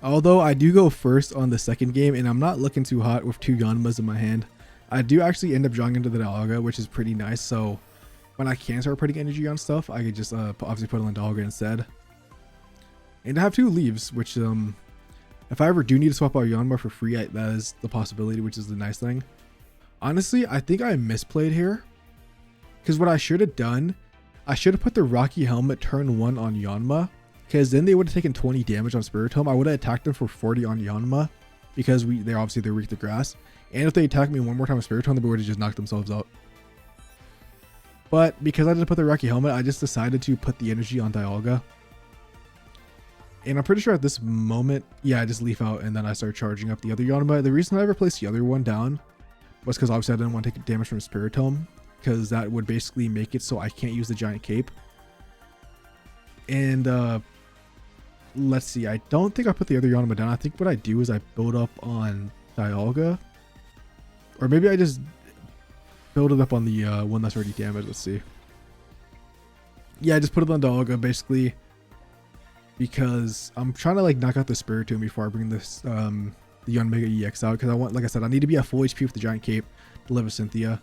Although I do go first on the second game, and I'm not looking too hot with 2 Yanmas in my hand. I do actually end up drawing into the Dialga, which is pretty nice. So when I can start putting energy on stuff, I could just obviously put it on Dialga instead. And I have 2 leaves, which if I ever do need to swap out Yanma for free, that is the possibility, which is the nice thing. Honestly, I think I misplayed here, because what I should have done, I should have put the Rocky Helmet turn 1 on Yanma, because then they would have taken 20 damage on Spiritomb. I would have attacked them for 40 on Yanma, because they're weak to grass. And if they attack me 1 more time with Spiritomb, they would have just knocked themselves out. But because I didn't put the Rocky Helmet, I just decided to put the energy on Dialga. And I'm pretty sure at this moment, yeah, I just leaf out and then I start charging up the other Yanma. The reason I ever placed the other one down was because obviously I didn't want to take damage from Spiritomb, because that would basically make it so I can't use the giant cape. And let's see, I don't think I put the other Yanma down. I think what I do is I build up on Dialga. Or maybe I just... build it up on the one that's already damaged. Let's see. Yeah, I just put it on Dialga basically because I'm trying to like knock out the Spiritomb before I bring this the Yanmega EX out, because I want, like I said, I need to be at full HP with the giant cape to live with Cynthia.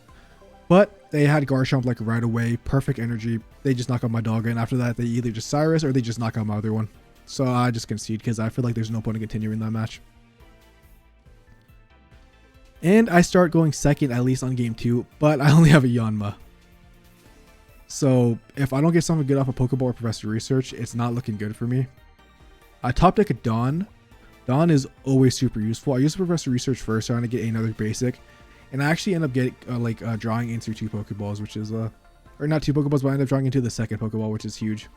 But they had Garchomp like right away, perfect energy. They just knock out my Dialga, and after that they either just Cyrus or they just knock out my other one. So I just concede because I feel like there's no point in continuing that match. And I start going second at least on game 2, but I only have a Yanma. So if I don't get something good off a Pokeball or Professor Research, it's not looking good for me. I top deck a Dawn. Dawn is always super useful. I use Professor Research first, trying to get another basic. And I actually end up getting drawing into 2 Pokeballs, which is or not 2 Pokeballs, but I end up drawing into the second Pokeball, which is huge.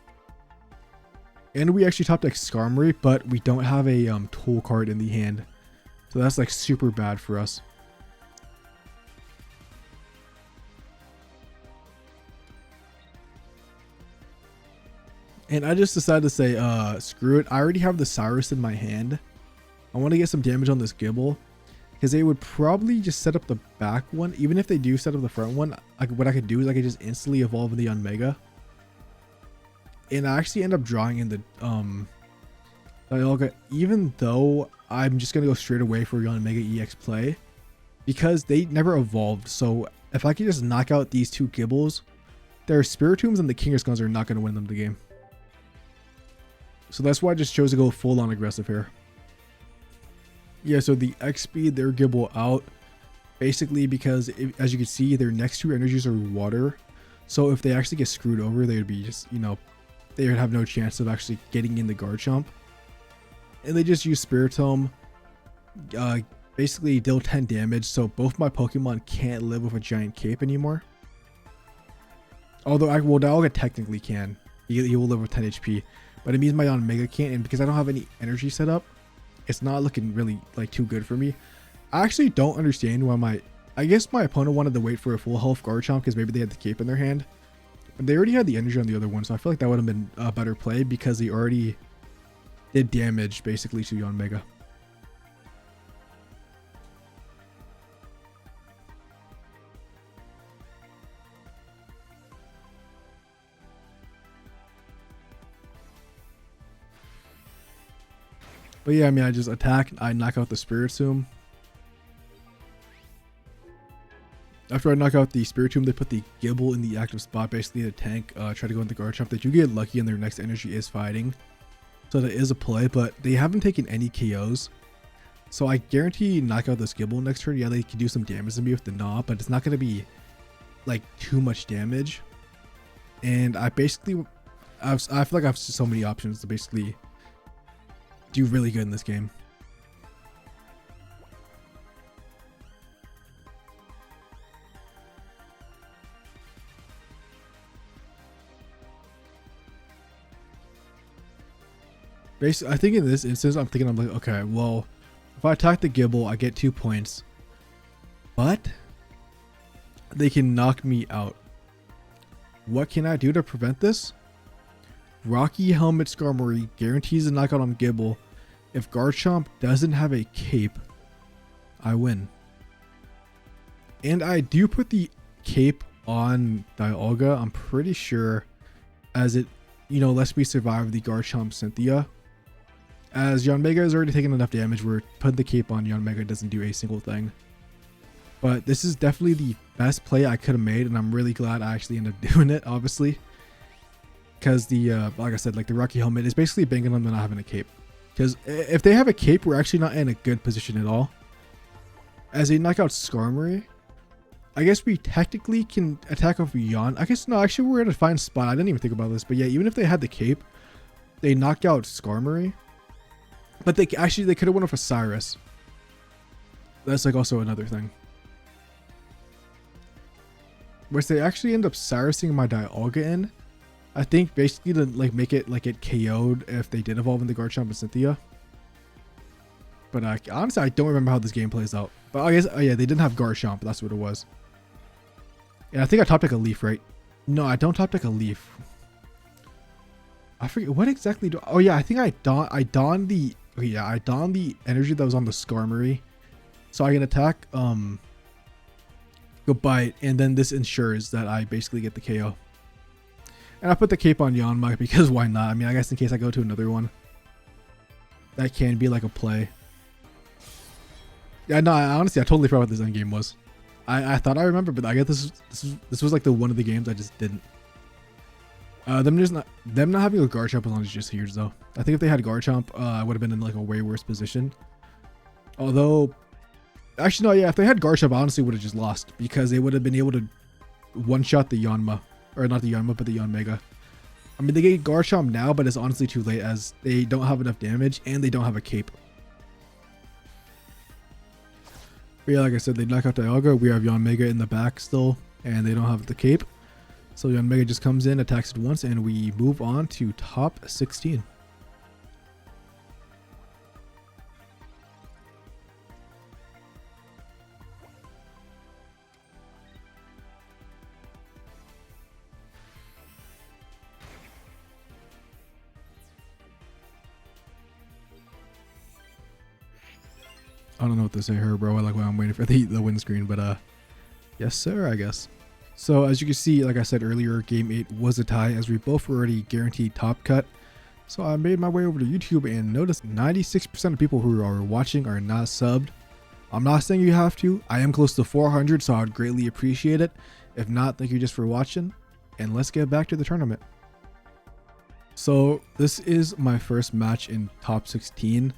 And we actually top deck Skarmory, but we don't have a tool card in the hand. So that's like super bad for us. And I just decided to say, screw it. I already have the Cyrus in my hand. I want to get some damage on this Gible, because they would probably just set up the back one. Even if they do set up the front one, what I could do is I could just instantly evolve in the Yanmega. And I actually end up drawing in the Dialga, even though I'm just going to go straight away for Yanmega EX play, because they never evolved. So if I can just knock out these 2 Gibles, their Spiritombs and the Kangaskhan's are not going to win them the game. So that's why I just chose to go full on aggressive here. Yeah, so the X speed, their Gible out, basically because as you can see, their next 2 energies are water. So if they actually get screwed over, they would be just, they would have no chance of actually getting in the Garchomp. And they just use Spiritomb, basically deal 10 damage. So both my Pokemon can't live with a giant cape anymore. Although Dialga technically can. He will live with 10 HP. But it means my Yanmega can't, and because I don't have any energy set up, it's not looking really like too good for me. I actually don't understand why I guess my opponent wanted to wait for a full health Garchomp because maybe they had the cape in their hand. But they already had the energy on the other one, so I feel like that would have been a better play because they already did damage basically to Yanmega. But yeah, I mean, I just attack, I knock out the Spiritomb. After I knock out the Spiritomb, they put the Gible in the active spot, basically the tank, try to go into Garchomp. They do get lucky and their next energy is fighting. So that is a play, but they haven't taken any KOs. So I guarantee knock out this Gible next turn. Yeah, they can do some damage to me with the Gnaw, but it's not going to be like too much damage. And I basically, I feel like I have so many options to basically do really good in this game. Basically, I think in this instance, I'm like, okay, well, if I attack the Gible, I get 2 points, but they can knock me out. What can I do to prevent this? Rocky Helmet Skarmory guarantees a knockout on Gible. If Garchomp doesn't have a cape, I win. And I do put the cape on Dialga, I'm pretty sure, as it, lets me survive the Garchomp Cynthia. As Yanmega has already taken enough damage where putting the cape on Yanmega doesn't do a single thing. But this is definitely the best play I could have made, and I'm really glad I actually ended up doing it, obviously. Because the, like I said, like the Rocky Helmet is basically banging them than not having a cape. Because if they have a cape, we're actually not in a good position at all. As they knock out Skarmory, I guess we technically can attack off Yan. I guess, no, actually we're in a fine spot. I didn't even think about this. But yeah, even if they had the cape, they knocked out Skarmory. But they could have went off a Cyrus. That's like also another thing. Which they actually end up Cyrusing my Dialga in. I think basically to like make it like it KO'd if they did evolve into Garchomp and Cynthia. But honestly, I don't remember how this game plays out. But I guess, oh yeah, they didn't have Garchomp. That's what it was. And I think I top deck a Leaf, right? No, I don't top deck a Leaf. I forget what exactly do. Oh yeah, I think I don the energy that was on the Skarmory, so I can attack go bite, and then this ensures that I basically get the KO. And I put the cape on Yanmega because why not? I mean, I guess in case I go to another one, that can be like a play. Yeah, no, honestly, I totally forgot what this end game was. I thought I remembered, but I guess this was like the one of the games I just didn't. Them not having a Garchomp is just huge though. I think if they had Garchomp, I would have been in like a way worse position. Although, actually no, yeah, if they had Garchomp, I honestly would have just lost because they would have been able to one-shot the Yanma, or not the Yanma, but the Yanmega. I mean, they get Garchomp now, but it's honestly too late as they don't have enough damage and they don't have a cape. But yeah, like I said, they knock out Dialga. We have Yanmega in the back still, and they don't have the cape. So Yanmega just comes in, attacks it once, and we move on to top 16. I don't know what to say here, bro. Like when I'm waiting for the windscreen, but yes, sir, I guess. So as you can see, like I said earlier, game 8 was a tie as we both were already guaranteed top cut. So I made my way over to YouTube and noticed 96% of people who are watching are not subbed. I'm not saying you have to. I am close to 400, so I would greatly appreciate it. If not, thank you just for watching, and let's get back to the tournament. So this is my first match in top 16.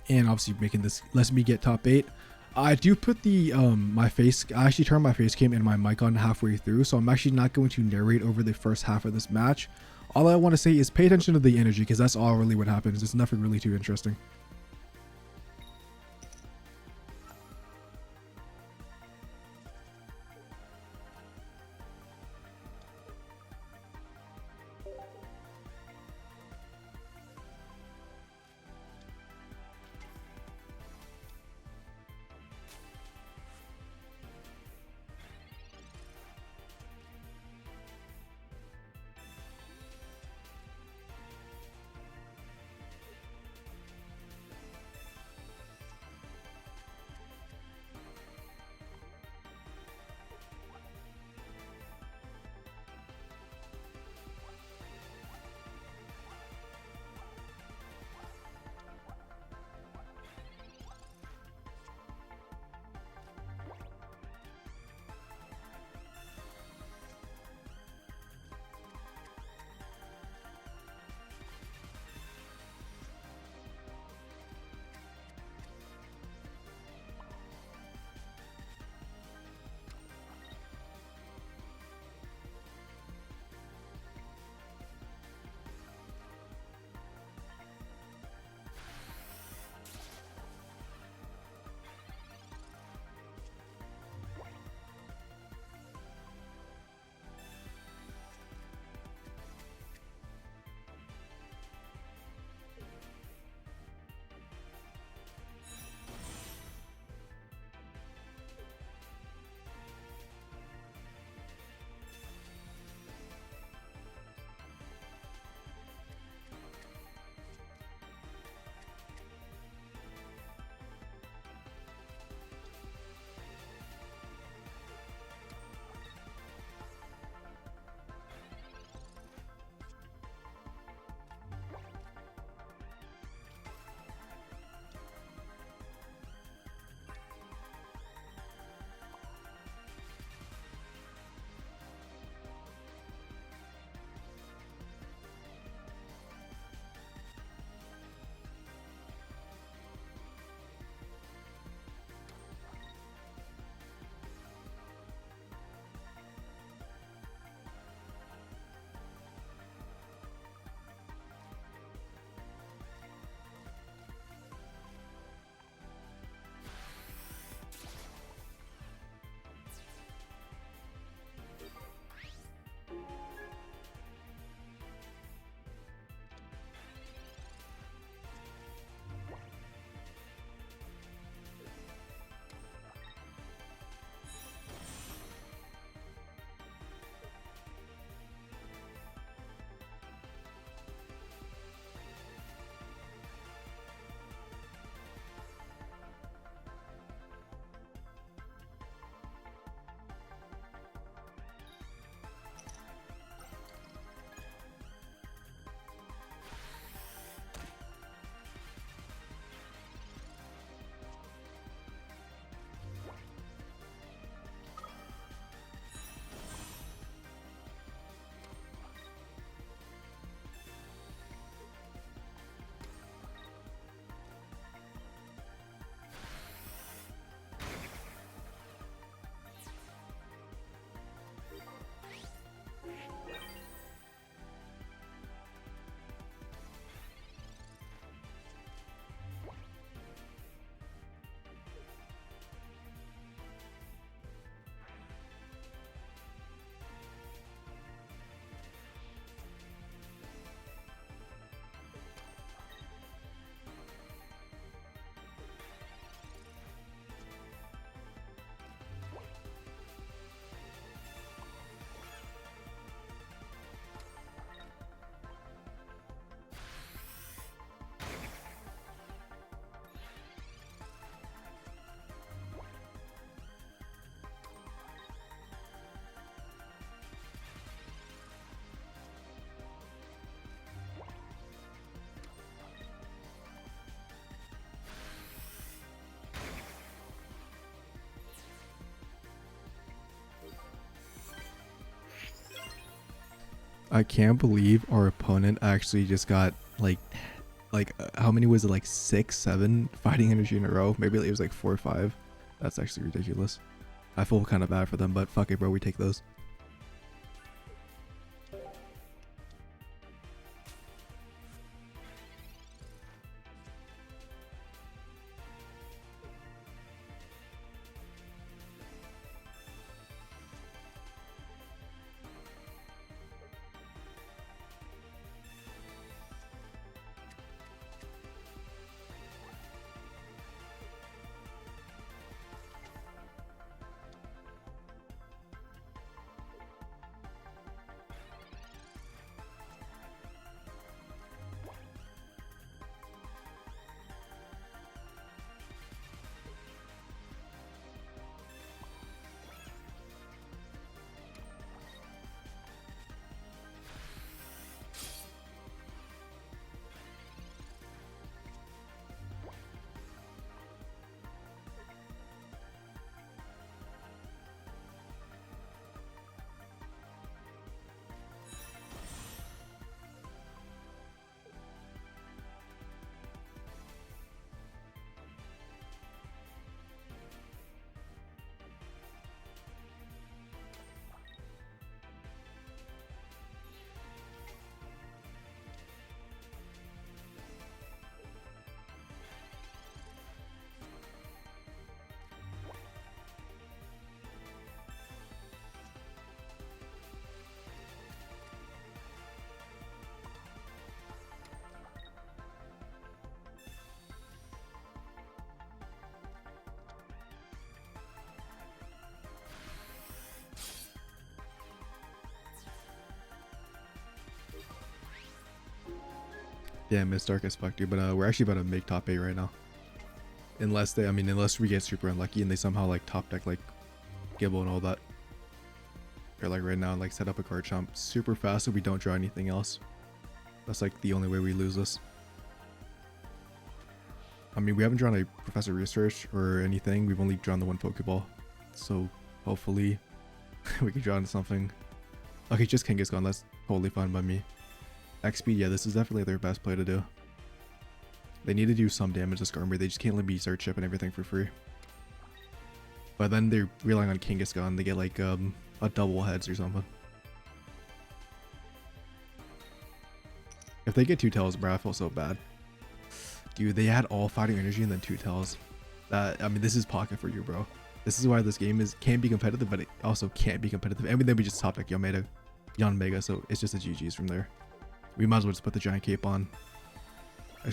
And obviously making this lets me get top 8. I do put the I actually turned my face cam and my mic on halfway through, so I'm actually not going to narrate over the first half of this match. All I want to say is pay attention to the energy because that's all really what happens. It's nothing really too interesting. I can't believe our opponent actually just got how many was it, like 6, 7 fighting energy in a row? Maybe it was like 4 or 5. That's actually ridiculous. I feel kind of bad for them, but fuck it, bro. We take those. Damn, it's dark as fuck, dude. But we're actually about to make top 8 right now. Unless we get super unlucky and they somehow like top deck like Gibble and all that. Or like right now, like set up a Garchomp super fast so we don't draw anything else. That's like the only way we lose this. I mean, we haven't drawn a Professor Research or anything. We've only drawn the one Pokeball. So hopefully we can draw into something. Okay, just Kangaskhan. That's totally fine by me. XP, yeah, this is definitely their best play to do. They need to do some damage to Skarmory. They just can't let me start chipping everything for free. But then they're relying on Kangaskhan. They get like a double heads or something. If they get 2 tails, bro, I feel so bad. Dude, they had all fighting energy and then 2 tails. I mean, this is Pocket for you, bro. This is why this game can be competitive, but it also can't be competitive. And then we just top deck Yanmega, so it's just a GG's from there. We might as well just put the giant cape on.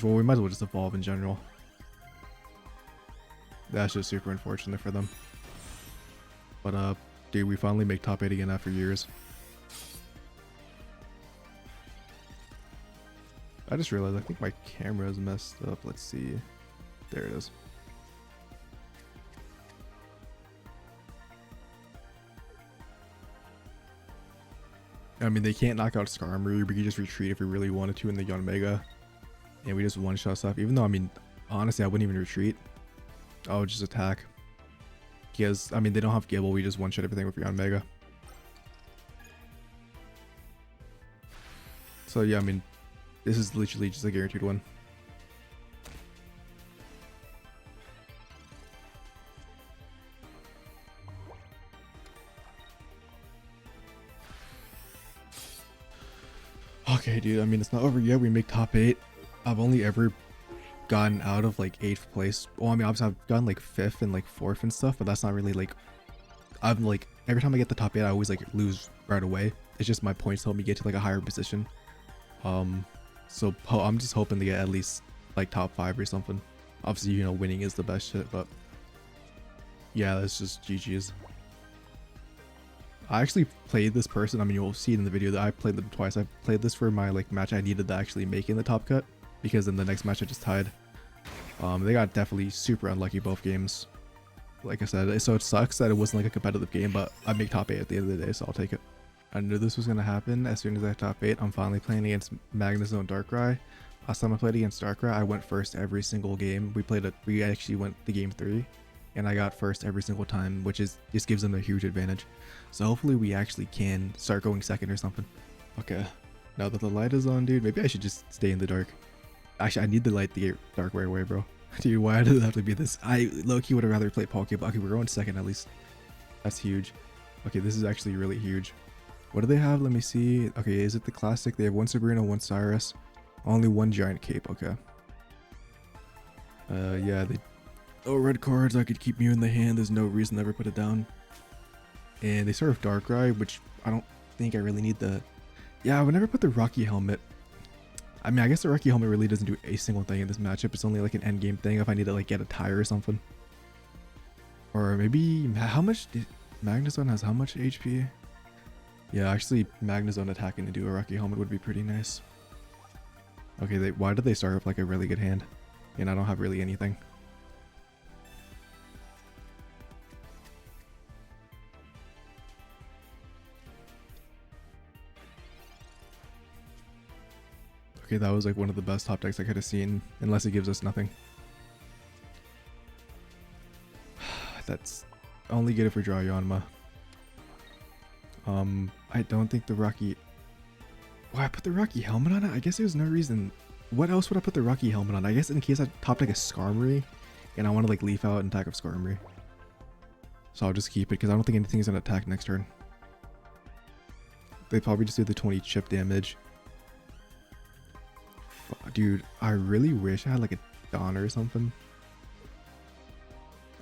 Well, we might as well just evolve in general. That's just super unfortunate for them. But dude, we finally make top 8 again after years. I just realized I think my camera is messed up. Let's see. There it is. I mean, they can't knock out Skarmory. We can just retreat if we really wanted to in the Yanmega. And we just one-shot stuff. Even though, I mean, honestly, I wouldn't even retreat. I would just attack. Because, I mean, they don't have Gibble. We just one-shot everything with Yanmega. So, yeah, I mean, this is literally just a guaranteed one. Okay, dude, I mean, it's not over yet. We make top 8. I've only ever gotten out of like 8th place. Well, I mean, obviously I've gotten like 5th and like 4th and stuff, but that's not really like, I'm like, every time I get the top 8, I always like lose right away. It's just my points help me get to like a higher position. So I'm just hoping to get at least like top 5 or something. Obviously, you know, winning is the best shit, but yeah, that's just GG's. I actually played this person. I mean, you'll see it in the video that I played them twice. I played this for my like match I needed to actually make in the top cut, because in the next match I just tied. They got definitely super unlucky both games. Like I said, so it sucks that it wasn't like a competitive game, but I make top 8 at the end of the day, so I'll take it. I knew this was gonna happen as soon as I top 8. I'm finally playing against Magnezone Darkrai. Last time I played against Darkrai, I went first every single game. We actually went the game 3. And I got first every single time, which just gives them a huge advantage. So hopefully we actually can start going second or something. Okay. Now that the light is on, dude, maybe I should just stay in the dark. Actually, I need the light to get dark right away, bro. Dude, why did it have to be this? I low-key would have rather played Palkia. Okay, we're going second at least. That's huge. Okay, this is actually really huge. What do they have? Let me see. Okay, is it the classic? They have one Sabrina, one Cyrus. Only one giant cape. Okay. Yeah, they... Oh, red cards. I could keep Mew in the hand. There's no reason to ever put it down. And they start with Darkrai, which I don't think I really need the... Yeah, I would never put the Rocky Helmet. I mean, I guess the Rocky Helmet really doesn't do a single thing in this matchup. It's only like an end game thing if I need to like get a tire or something. Or maybe... How much... Magnezone has how much HP? Yeah, actually, Magnezone attacking to do a Rocky Helmet would be pretty nice. Okay, why did they start with like a really good hand? And I don't have really anything. Okay, that was like one of the best top decks I could have seen, unless it gives us nothing. That's only good if we draw Yanma. I don't think the Rocky... Why I put the Rocky Helmet on it? I guess there's no reason. What else would I put the Rocky Helmet on? I guess in case I top deck a Skarmory, and I want to like leaf out and attack of Skarmory. So I'll just keep it, because I don't think anything's going to attack next turn. They probably just do the 20 chip damage. Dude, I really wish I had like a Donner or something.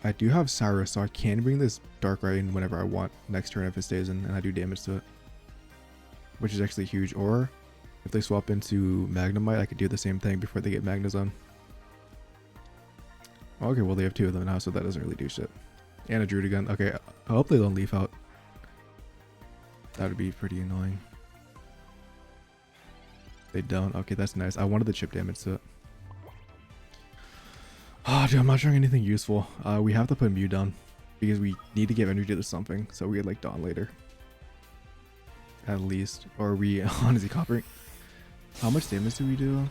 I do have Cyrus, so I can bring this Darkrai in whenever I want next turn if it stays in and I do damage to it. Which is actually huge. Or if they swap into Magnemite, I could do the same thing before they get Magnezone. Okay, well they have two of them now, so that doesn't really do shit. And a Druddigon. Okay, I hope they don't leaf out. That would be pretty annoying. They don't. Okay, that's nice. I wanted the chip damage to it. Oh, dude, I'm not showing anything useful. We have to put Mew down because we need to give energy to something, so we get like Dawn later. At least. Or we honestly coppering. How much damage do we do?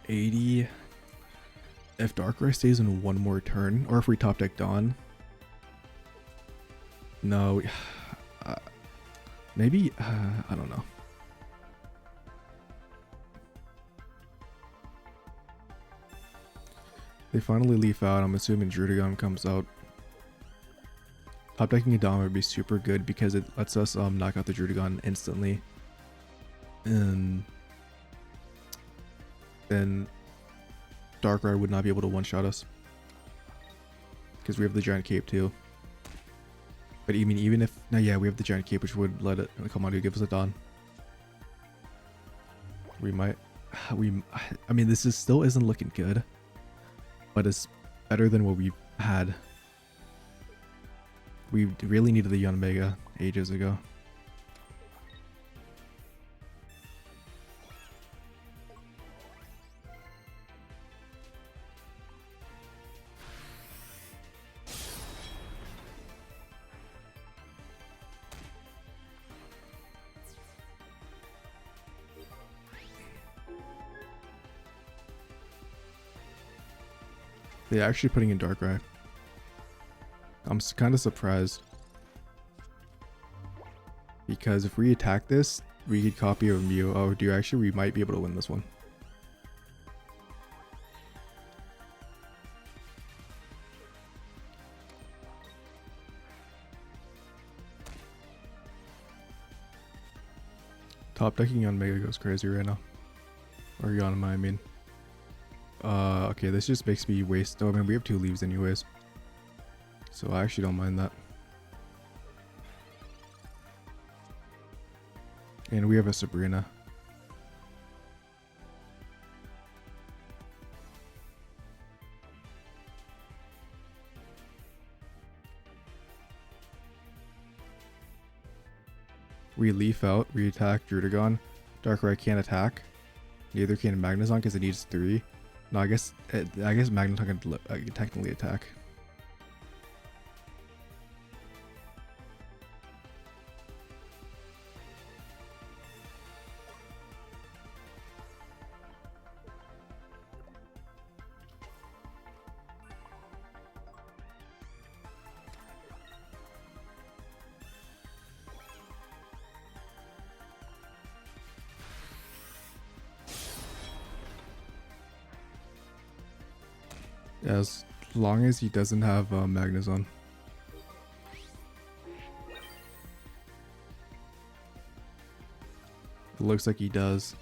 80. If Darkrai stays in one more turn, or if we top deck Dawn. No. Maybe, I don't know. They finally leaf out. I'm assuming Druddigon comes out. Top decking a Dawn would be super good because it lets us knock out the Druddigon instantly. And then Darkrai would not be able to one-shot us. Because we have the giant cape too. But even if... No, yeah, we have the giant cape which would let it come on to give us a Dawn. We might... I mean, this still isn't looking good. But it's better than what we've had. We really needed the Yanmega ages ago. They're actually putting in Darkrai. I'm kind of surprised. Because if we attack this, we could copy a Mew. Oh, dude, actually, we might be able to win this one. Top decking Yanmega goes crazy right now. Or Yanma, I mean. Okay, this just makes me waste. Oh, I mean, we have 2 leaves anyways. So I actually don't mind that. And we have a Sabrina. We leaf out, we attack Druddigon. Darkrai can't attack. Neither can Magnezone because it needs 3. No, I guess Magnezone can technically attack. As long as he doesn't have Magnezone. It looks like he does.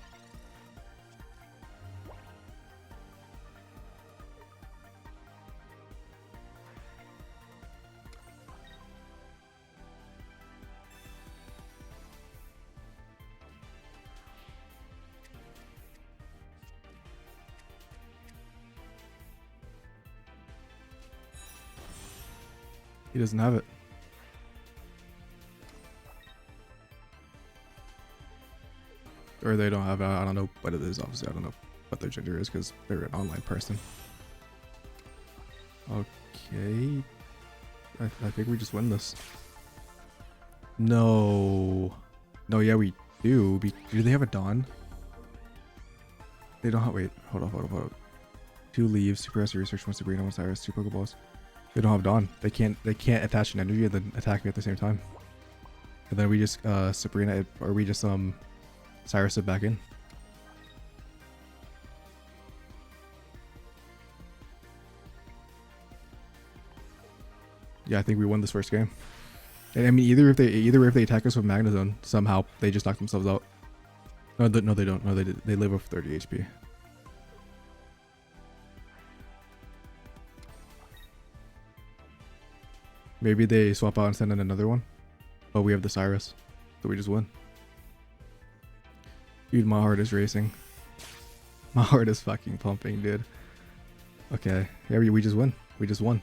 He doesn't have it. Or they don't have it. I don't know what it is. Obviously, I don't know what their gender is because they're an online person. Okay. I think we just win this. No. No, yeah, we do. Do they have a Dawn? They don't have. Wait, hold on. 2 leaves, super has research, 1 Sabrina, 1 Cyrus, 2 Pokeballs. They don't have Dawn. They can't attach an energy and then attack me at the same time. And then we just Sabrina it, or we just Cyrus it back in. Yeah, I think we won this first game. And I mean, either if they attack us with Magnezone, somehow they just knock themselves out. No, no, they don't. No, they live with 30 HP. Maybe they swap out and send in another one. Oh, we have the Cyrus, so we just win. Dude, my heart is racing. My heart is fucking pumping, dude. Okay, yeah, we just win. We just won.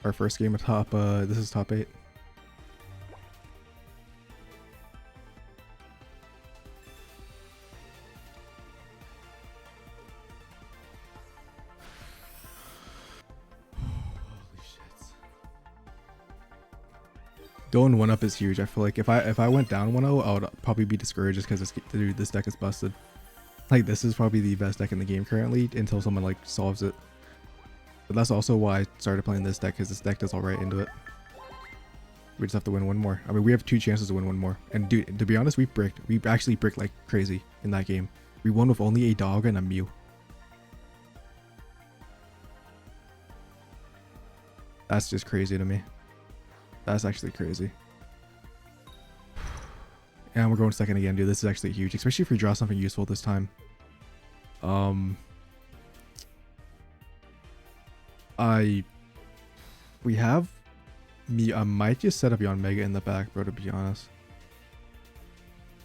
Our first game of top, this is top 8. Going 1-up is huge. I feel like if I went down 1-0, I would probably be discouraged just because this deck is busted. Like, this is probably the best deck in the game currently until someone like solves it. But that's also why I started playing this deck, because this deck does all right into it. We just have to win 1 more. I mean, we have 2 chances to win 1 more. And dude, to be honest, we actually bricked like crazy in that game. We won with only a Dialga and a Mew. That's just crazy to me. That's actually crazy. And we're going second again, dude. This is actually huge, especially if we draw something useful this time. We have me. I might just set up Yanmega in the back, bro, to be honest.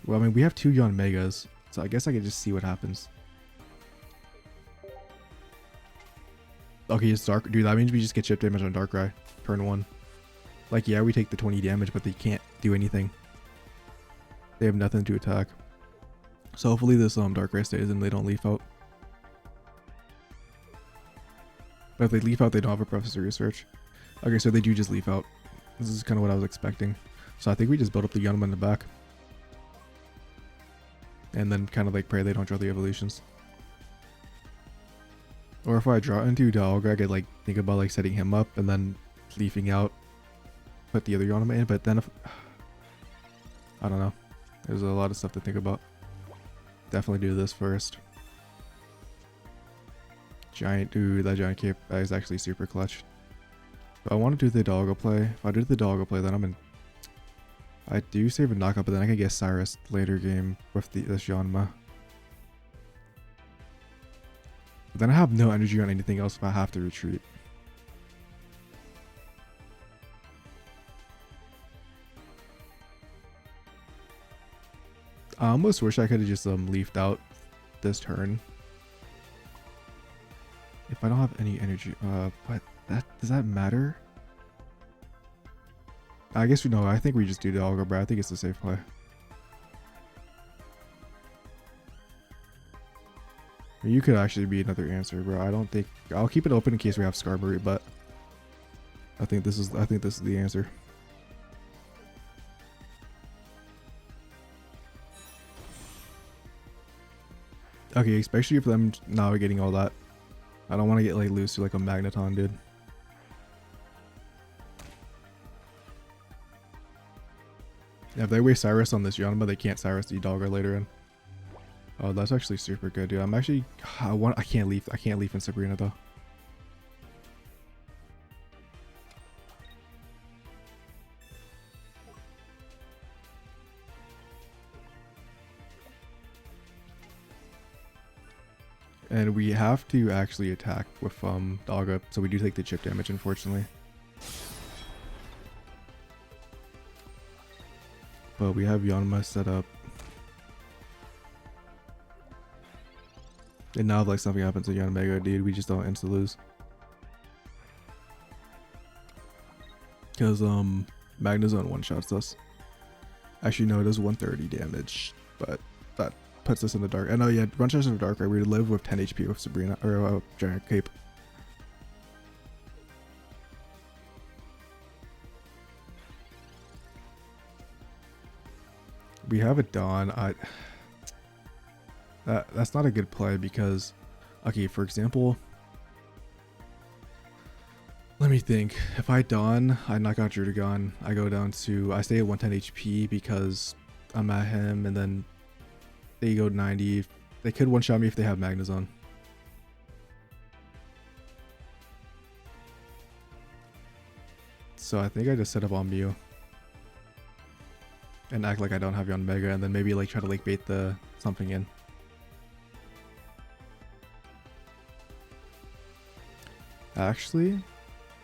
Well, I mean, we have 2 Yanmegas, so I guess I could just see what happens. Okay, it's dark, dude. That means we just get chip damage on Darkrai turn 1. Like, yeah, we take the 20 damage, but they can't do anything. They have nothing to attack. So hopefully this Darkrai stays and they don't leaf out. But if they leaf out, they don't have a Professor Research. Okay, so they do just leaf out. This is kind of what I was expecting. So I think we just build up the Yanma in the back. And then kind of like pray they don't draw the evolutions. Or if I draw into Dialga, I could like think about like setting him up and then leafing out. Put the other Yanma in, but then if... I don't know. There's a lot of stuff to think about. Definitely do this first. Giant, dude, that giant cape is actually super clutch. But I want to do the Dialga play. If I do the Dialga play, then I'm in. I do save a knockout, but then I can get Cyrus later game with this Yanma. But then I have no energy on anything else if I have to retreat. I almost wish I could have just leafed out this turn. If I don't have any energy, but does that matter? I guess we know. I think we just do Dialga, bro. I think it's a safe play. You could actually be another answer, bro. I don't think I'll keep it open in case we have Skarmory, but I think this is the answer. Okay, especially if them now getting all that. I don't want to get like loose to like a Magneton, dude. Yeah, if they waste Cyrus on this Yanma, they can't Cyrus the Dialga later in. Oh, that's actually super good, dude. I'm actually I can't leaf in Sabrina though. And we have to actually attack with Dialga, so we do take the chip damage, unfortunately. But we have Yanmega set up. And now if like something happens to Yanmega, dude, we just don't insta lose. Because Magnezone one-shots us. Actually no, it does 130 damage, but that puts us in the dark. And oh yeah, one shot of Darkrai, we live with 10 HP with Sabrina, or Giant Cape. We have a Dawn. That's not a good play because, okay, for example, let me think. If I Dawn, I knock out Druddigon, I go down to, I stay at 110 HP because I'm at him, and then they go 90. They could one-shot me if they have Magnezone. So I think I just set up on Mew. And act like I don't have Yanmega, and then maybe like try to like bait the something in. Actually,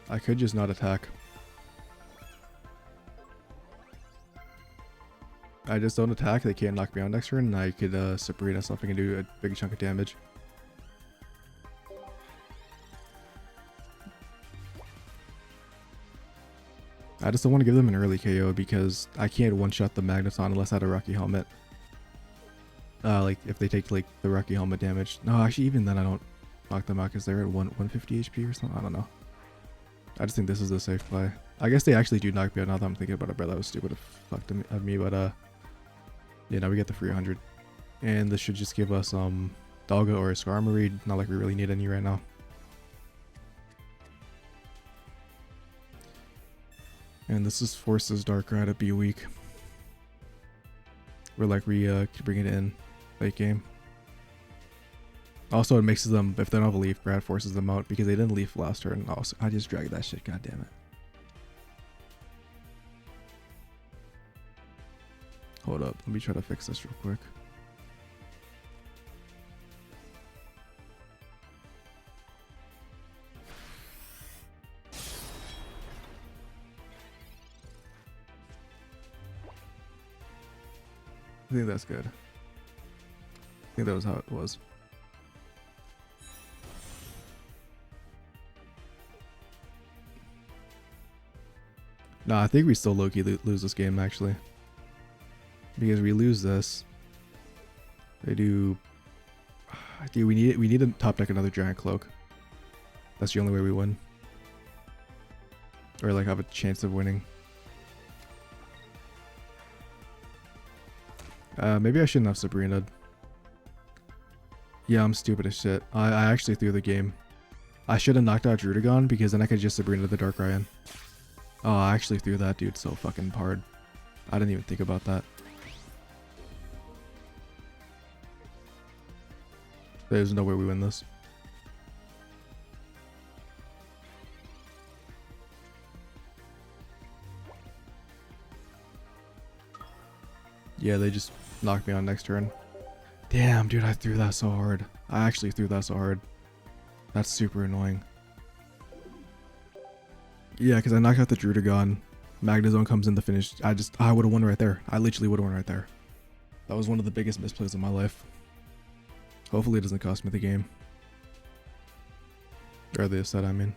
I could just not attack. I just don't attack, they can't knock me out next turn, and I could Sabrina something and do a big chunk of damage. I just don't want to give them an early KO because I can't one-shot the Magnezone unless I had a Rocky Helmet. Like if they take like the Rocky Helmet damage. No, actually even then I don't knock them out because they're at 150 HP or something. I don't know. I just think this is a safe play. I guess they actually do knock me out now that I'm thinking about it, but that was stupid of me. But yeah, now we get the 300. And this should just give us Dialga or a Skarmory. Not like we really need any right now. And this just forces Darkrai to be weak. We're like we could bring it in late game. Also, it makes them, if they don't have a leaf, Brad forces them out because they didn't leaf last turn. Also, I just dragged that shit, god damn it. Hold up, let me try to fix this real quick. I think that's good. I think that was how it was. Nah, I think we still low-key lose this game, actually. Because we lose this. They do... Dude, we need to top deck another Giant Cloak. That's the only way we win. Or, like, have a chance of winning. Maybe I shouldn't have Sabrina. Yeah, I'm stupid as shit. I actually threw the game. I should have knocked out Druddigon because then I could just Sabrina the Darkrai in. Oh, I actually threw that dude so fucking hard. I didn't even think about that. There's no way we win this. Yeah, they just knocked me on next turn. Damn, dude, I threw that so hard. I actually threw that so hard. That's super annoying. Yeah, because I knocked out the Druddigon. Magnezone comes in the finish. I would have won right there. I literally would have won right there. That was one of the biggest misplays of my life. Hopefully it doesn't cost me the game. Or the set, I mean.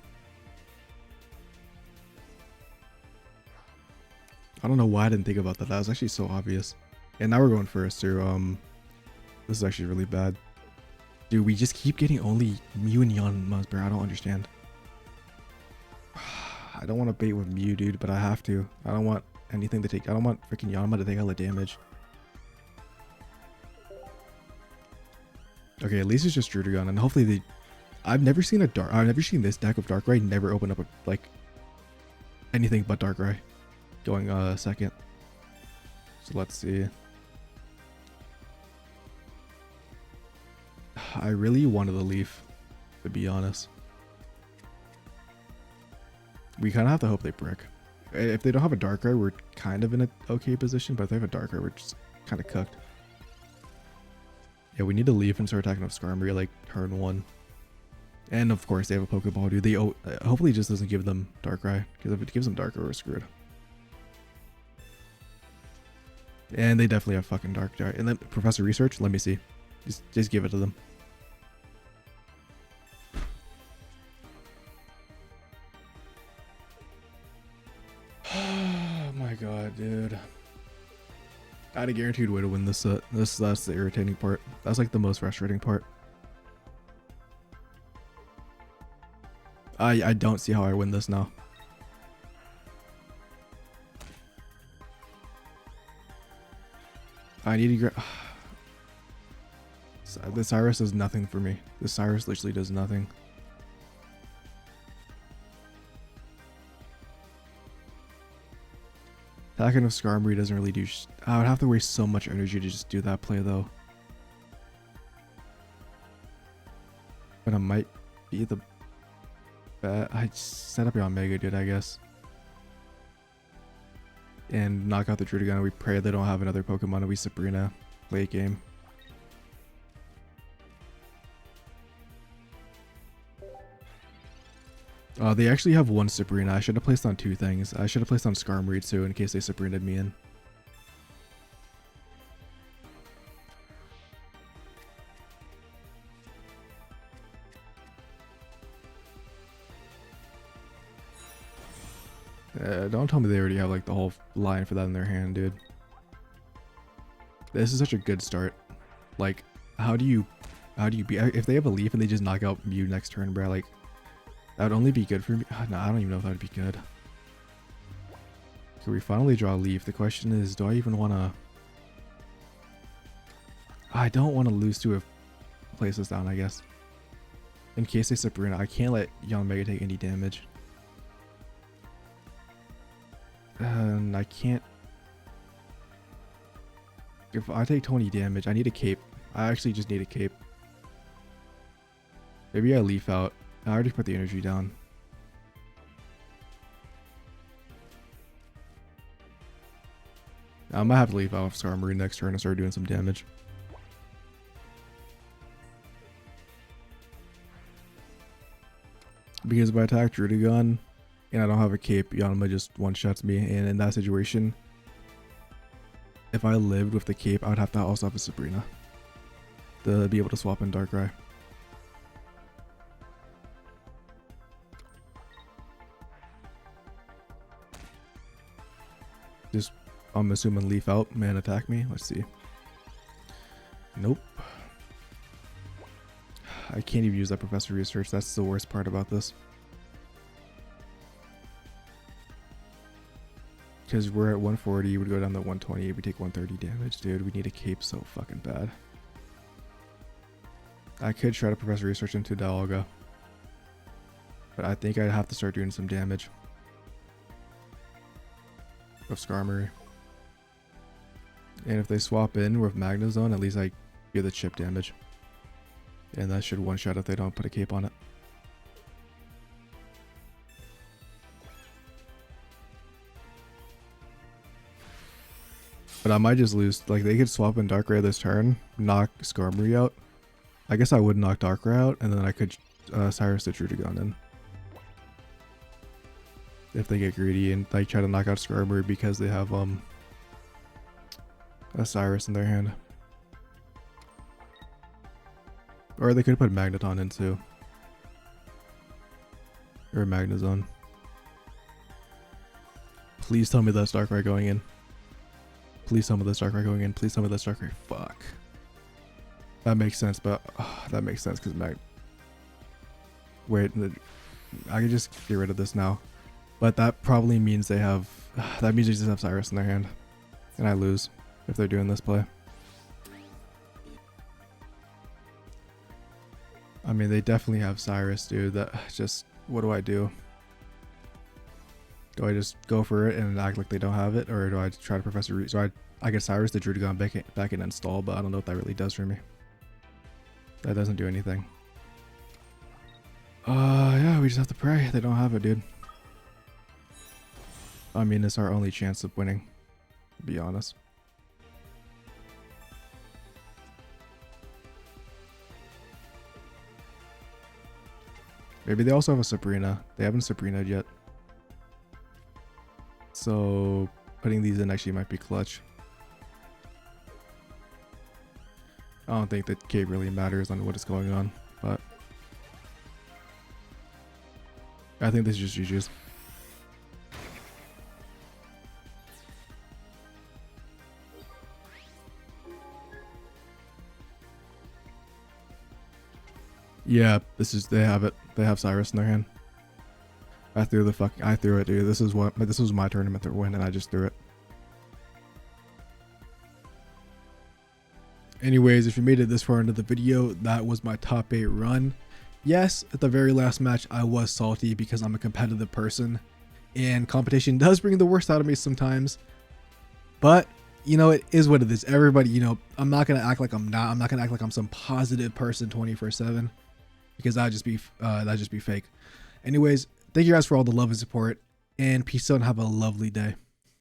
I don't know why I didn't think about that. That was actually so obvious. And now we're going first too. This is actually really bad. Dude, we just keep getting only Mew and Yanmega, bro. I don't understand. I don't want to bait with Mew, dude, but I have to. I don't want anything to take. I don't want freaking Yanmega to take all the damage. Okay, at least it's just Druddigon, and hopefully they. I've never seen this deck of Darkrai never open up like anything but Darkrai going second. So let's see. I really wanted the leaf, to be honest. We kind of have to hope they brick. If they don't have a Darkrai, we're kind of in an okay position, but if they have a Darkrai, we're just kind of cooked. Yeah, we need to leave and start attacking with Skarmory like turn 1. And of course they have a Pokeball, dude. They hopefully it just doesn't give them Darkrai, because if it gives them Darkrai, we're screwed. And they definitely have fucking Darkrai. And then Professor Research, let me see. Just give it to them. Oh my god, dude. I had a guaranteed way to win this set. That's the irritating part. That's like the most frustrating part. I don't see how I win this now. I need to get... The Cyrus does nothing for me. The Cyrus literally does nothing. Attacking with Skarmory doesn't really do I would have to waste so much energy to just do that play though. But I might be the bet. I set up Yanmega, dude, I guess. And knock out the Druddigon. We pray they don't have another Pokemon and we Sabrina late game. They actually have one Sabrina. I should have placed on 2 things. I should have placed on Skarmory too in case they Sabrina'd me in. Don't tell me they already have like the whole line for that in their hand, dude. This is such a good start. Like, how do you be if they have a leaf and they just knock out Mew next turn, bro? Like, that would only be good for me. No, I don't even know if that would be good. Okay, we finally draw a leaf. The question is, do I even want to... I don't want to lose to a place this down, I guess. In case they Sabrina, I can't let Yanmega take any damage. And I can't... If I take 20 damage, I need a cape. I actually just need a cape. Maybe I leaf out. I already put the energy down. I might have to leave out Skarmory next turn and start doing some damage. Because if I attack Druddigon and I don't have a cape, Yanma just one-shots me, and in that situation, if I lived with the cape, I would have to also have a Sabrina to be able to swap in Darkrai. Just, I'm assuming leaf out, man, attack me. Let's see. Nope. I can't even use that Professor Research. That's the worst part about this. Because we're at 140, would go down to 120, we take 130 damage, dude. We need a cape so fucking bad. I could try to Professor Research into Dialga, but I think I'd have to start doing some damage with Skarmory. And if they swap in with Magnezone, at least I get the chip damage. And that should one-shot if they don't put a cape on it. But I might just lose. Like, they could swap in Darkrai this turn, knock Skarmory out. I guess I would knock Darkrai out, and then I could Cyrus the Druddigon in. If they get greedy and like try to knock out Skarmory because they have a Cyrus in their hand. Or they could put Magneton in too. Or Magnezone. Please tell me that's Darkrai going in. Please tell me that's Darkrai going in. Please tell me that's Darkrai. Fuck. That makes sense, but that makes sense because Wait, I can just get rid of this now. But that probably means they have... That means they just have Cyrus in their hand. And I lose if they're doing this play. I mean, they definitely have Cyrus, dude. That just... What do I do? Do I just go for it and act like they don't have it? Or do I try to Professor... So I get Cyrus the Druddigon back in install, but I don't know what that really does for me. That doesn't do anything. Yeah, we just have to pray. They don't have it, dude. I mean, it's our only chance of winning, to be honest. Maybe they also have a Sabrina. They haven't Sabrina'd yet. So putting these in actually might be clutch. I don't think that Cape really matters on what is going on, but I think this is just GG's. Yeah, this is, they have it. They have Cyrus in their hand. I threw it, dude. This was my tournament to win, and I just threw it. Anyways, if you made it this far into the video, that was my top 8 run. Yes, at the very last match, I was salty because I'm a competitive person, and competition does bring the worst out of me sometimes. But you know, it is what it is. Everybody, you know, I'm not gonna act like I'm not gonna act like I'm some positive person 24/7, because that'd just be fake. Anyways, thank you guys for all the love and support, and peace out and have a lovely day.